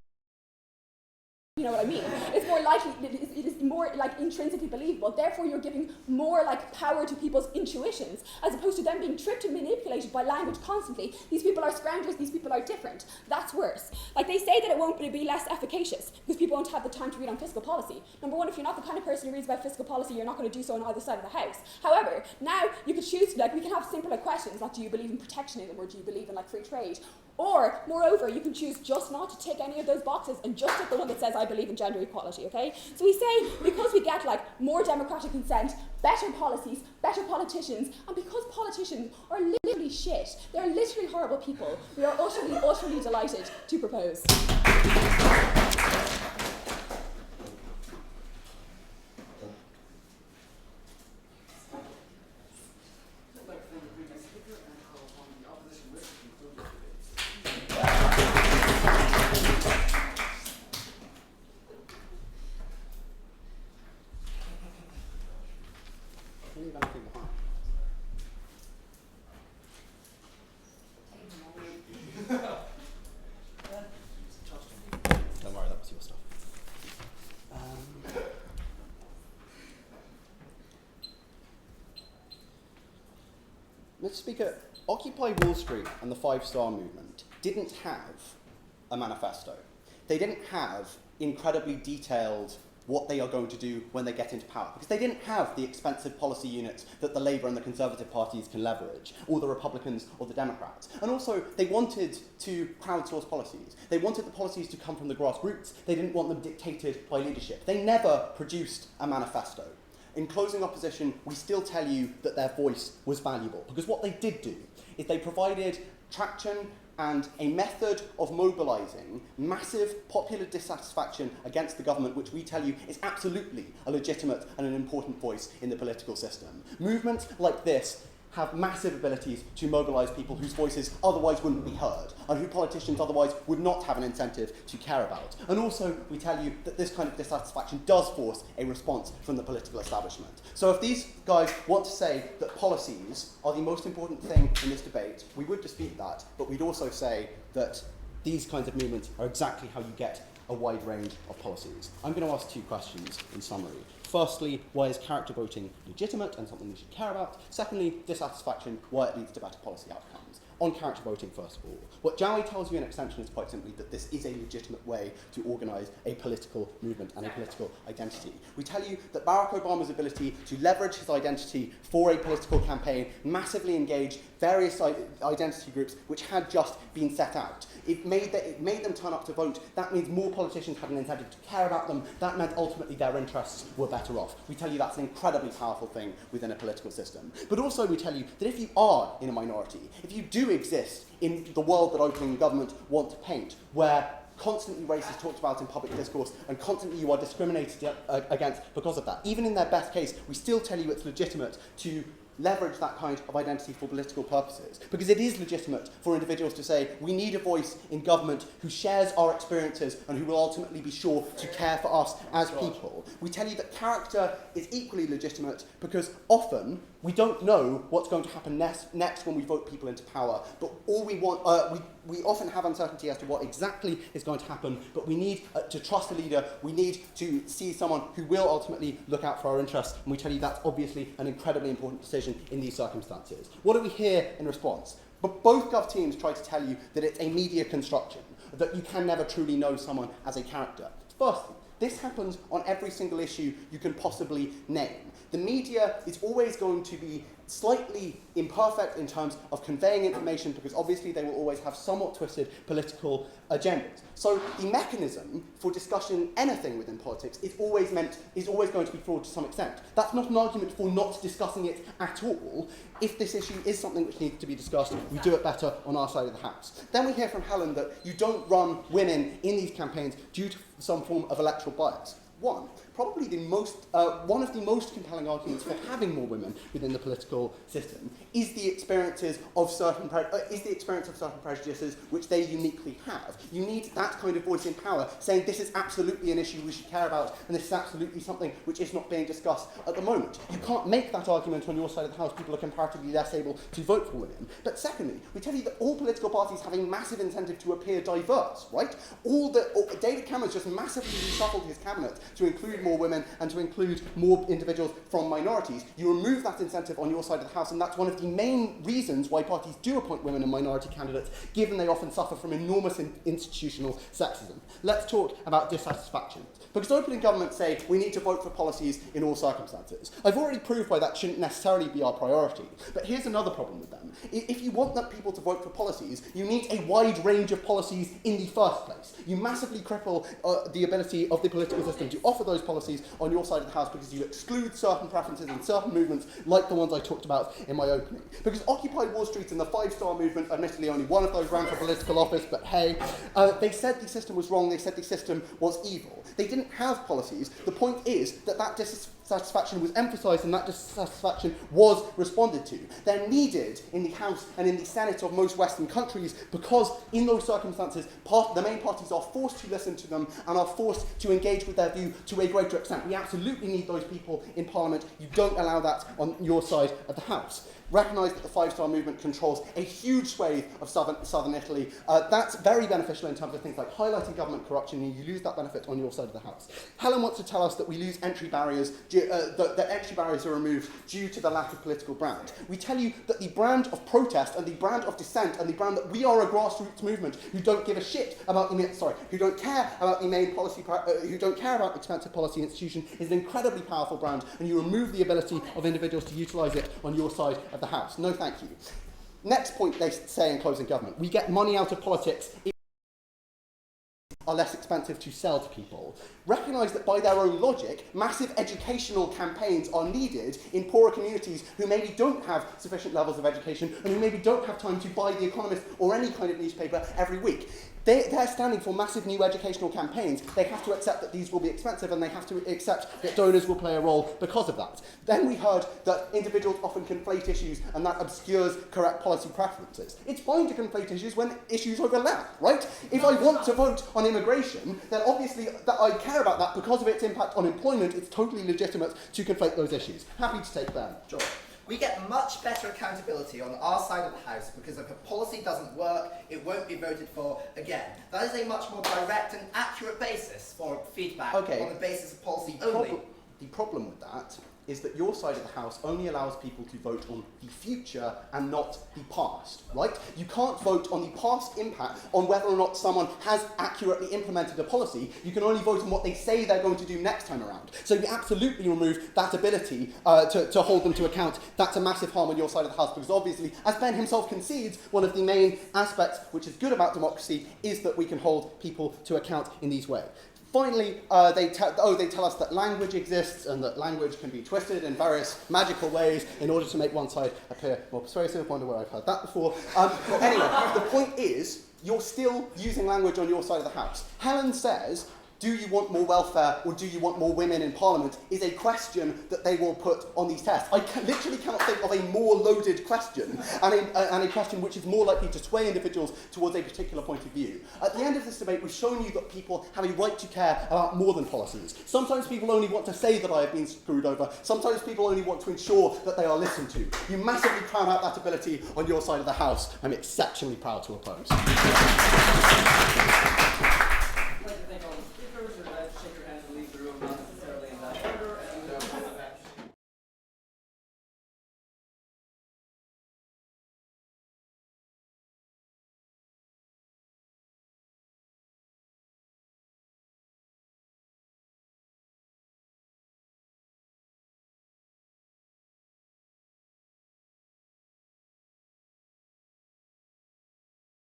you know what I mean? It's more likely, it is more like intrinsically believable. Therefore, you're giving more like power to people's intuitions, as opposed to them being tricked and manipulated by language constantly. These people are scoundrels, these people are different. That's worse. Like, they say that it won't be less efficacious because people won't have the time to read on fiscal policy. Number one, if you're not the kind of person who reads about fiscal policy, you're not going to do so on either side of the house. However, now you could choose, like, we can have simpler questions, like, do you believe in protectionism or do you believe in like free trade? Or, moreover, you can choose just not to tick any of those boxes and just tick the one that says, I believe in gender equality, okay? So we say, because we get, like, more democratic consent, better policies, better politicians, and because politicians are literally shit, they're literally horrible people, we are utterly, utterly delighted to propose. Don't worry, that was your stuff. Mr. Speaker, Occupy Wall Street and the 5 Star Movement didn't have a manifesto. They didn't have incredibly detailed what they are going to do when they get into power, because they didn't have the expensive policy units that the Labour and the Conservative parties can leverage, or the Republicans or the Democrats. And also, they wanted to crowdsource policies. They wanted the policies to come from the grassroots. They didn't want them dictated by leadership. They never produced a manifesto. In closing opposition, we still tell you that their voice was valuable, because what they did do is they provided traction and a method of mobilising massive popular dissatisfaction against the government, which we tell you is absolutely a legitimate and an important voice in the political system. Movements like this have massive abilities to mobilise people whose voices otherwise wouldn't be heard, and who politicians otherwise would not have an incentive to care about. And also, we tell you that this kind of dissatisfaction does force a response from the political establishment. So if these guys want to say that policies are the most important thing in this debate, we would dispute that, but we'd also say that these kinds of movements are exactly how you get a wide range of policies. I'm going to ask 2 questions in summary. Firstly, why is character voting legitimate and something we should care about? Secondly, dissatisfaction, why it leads to better policy outcomes. On character voting, first of all, what Jowie tells you in extension is quite simply that this is a legitimate way to organise a political movement and a political identity. We tell you that Barack Obama's ability to leverage his identity for a political campaign massively engaged various identity groups which had just been set out. It made them turn up to vote. That means more politicians had an incentive to care about them. That meant ultimately their interests were better off. We tell you that's an incredibly powerful thing within a political system. But also we tell you that if you are in a minority, if you do exist in the world that opening government want to paint, where constantly race is talked about in public discourse and constantly you are discriminated against because of that, even in their best case, we still tell you it's legitimate to leverage that kind of identity for political purposes. Because it is legitimate for individuals to say, we need a voice in government who shares our experiences and who will ultimately be sure to care for us as people. We tell you that character is equally legitimate because often we don't know what's going to happen next when we vote people into power, but all we want, we often have uncertainty as to what exactly is going to happen, but we need to trust a leader, we need to see someone who will ultimately look out for our interests, and we tell you that's obviously an incredibly important decision in these circumstances. What do we hear in response? But both gov teams try to tell you that it's a media construction, that you can never truly know someone as a character. Firstly, this happens on every single issue you can possibly name. The media is always going to be slightly imperfect in terms of conveying information because obviously they will always have somewhat twisted political agendas. So the mechanism for discussing anything within politics is always going to be flawed to some extent. That's not an argument for not discussing it at all. If this issue is something which needs to be discussed, we do it better on our side of the house. Then we hear from Helen that you don't run women in these campaigns due to some form of electoral bias. Probably one of the most compelling arguments for having more women within the political system is the experience of certain prejudices which they uniquely have. You need that kind of voice in power saying this is absolutely an issue we should care about and this is absolutely something which is not being discussed at the moment. You can't make that argument on your side of the house. People are comparatively less able to vote for women. But secondly, we tell you that all political parties have a massive incentive to appear diverse, right? David Cameron's just massively reshuffled his cabinet to include more women and to include more individuals from minorities. You remove that incentive on your side of the House, and that's one of the main reasons why parties do appoint women and minority candidates, given they often suffer from enormous institutional sexism. Let's talk about dissatisfaction. Because opening government say we need to vote for policies in all circumstances. I've already proved why that shouldn't necessarily be our priority. But here's another problem with them. If you want that people to vote for policies, you need a wide range of policies in the first place. You massively cripple the ability of the political system to offer those policies on your side of the House because you exclude certain preferences and certain movements like the ones I talked about in my opening. Because Occupy Wall Street and the 5-star movement, admittedly only one of those ran for political office, but hey, they said the system was wrong, they said the system was evil. They didn't have policies. The point is that that dissatisfaction was emphasised and that dissatisfaction was responded to. They're needed in the House and in the Senate of most Western countries because in those circumstances, the main parties are forced to listen to them and are forced to engage with their view to a greater extent. We absolutely need those people in Parliament. You don't allow that on your side of the House. Recognise that the 5-star movement controls a huge swathe of southern Italy. That's very beneficial in terms of things like highlighting government corruption, and you lose that benefit on your side of the House. Helen wants to tell us that we lose entry barriers, that entry barriers are removed due to the lack of political brand. We tell you that the brand of protest and the brand of dissent and the brand that we are a grassroots movement who don't give a shit about who don't care about the main policy, who don't care about expensive policy institution is an incredibly powerful brand, and you remove the ability of individuals to utilise it on your side of the House. No, thank you. Next point they say in closing government. We get money out of politics are less expensive to sell to people. Recognise that by their own logic, massive educational campaigns are needed in poorer communities who maybe don't have sufficient levels of education and who maybe don't have time to buy The Economist or any kind of newspaper every week. They're standing for massive new educational campaigns. They have to accept that these will be expensive and they have to accept that donors will play a role because of that. Then we heard that individuals often conflate issues and that obscures correct policy preferences. It's fine to conflate issues when issues overlap, right? If I want to vote on immigration, then obviously that I care about that because of its impact on employment. It's totally legitimate to conflate those issues. Happy to take them. Sure. We get much better accountability on our side of the House because if a policy doesn't work, it won't be voted for again. That is a much more direct and accurate basis for feedback on the basis of policy only. The problem with that is that your side of the House only allows people to vote on the future and not the past, right? You can't vote on the past impact on whether or not someone has accurately implemented a policy. You can only vote on what they say they're going to do next time around. So you absolutely remove that ability to hold them to account. That's a massive harm on your side of the House because obviously, as Ben himself concedes, one of the main aspects which is good about democracy is that we can hold people to account in these ways. Finally, they tell us that language exists and that language can be twisted in various magical ways in order to make one side appear more persuasive. I wonder where I've heard that before. Anyway, the point is, you're still using language on your side of the House. Helen says, do you want more welfare or do you want more women in Parliament is a question that they will put on these tests. I literally cannot think of a more loaded question and a question which is more likely to sway individuals towards a particular point of view. At the end of this debate, we've shown you that people have a right to care about more than policies. Sometimes people only want to say that I have been screwed over. Sometimes people only want to ensure that they are listened to. You massively crown out that ability on your side of the House. I'm exceptionally proud to oppose.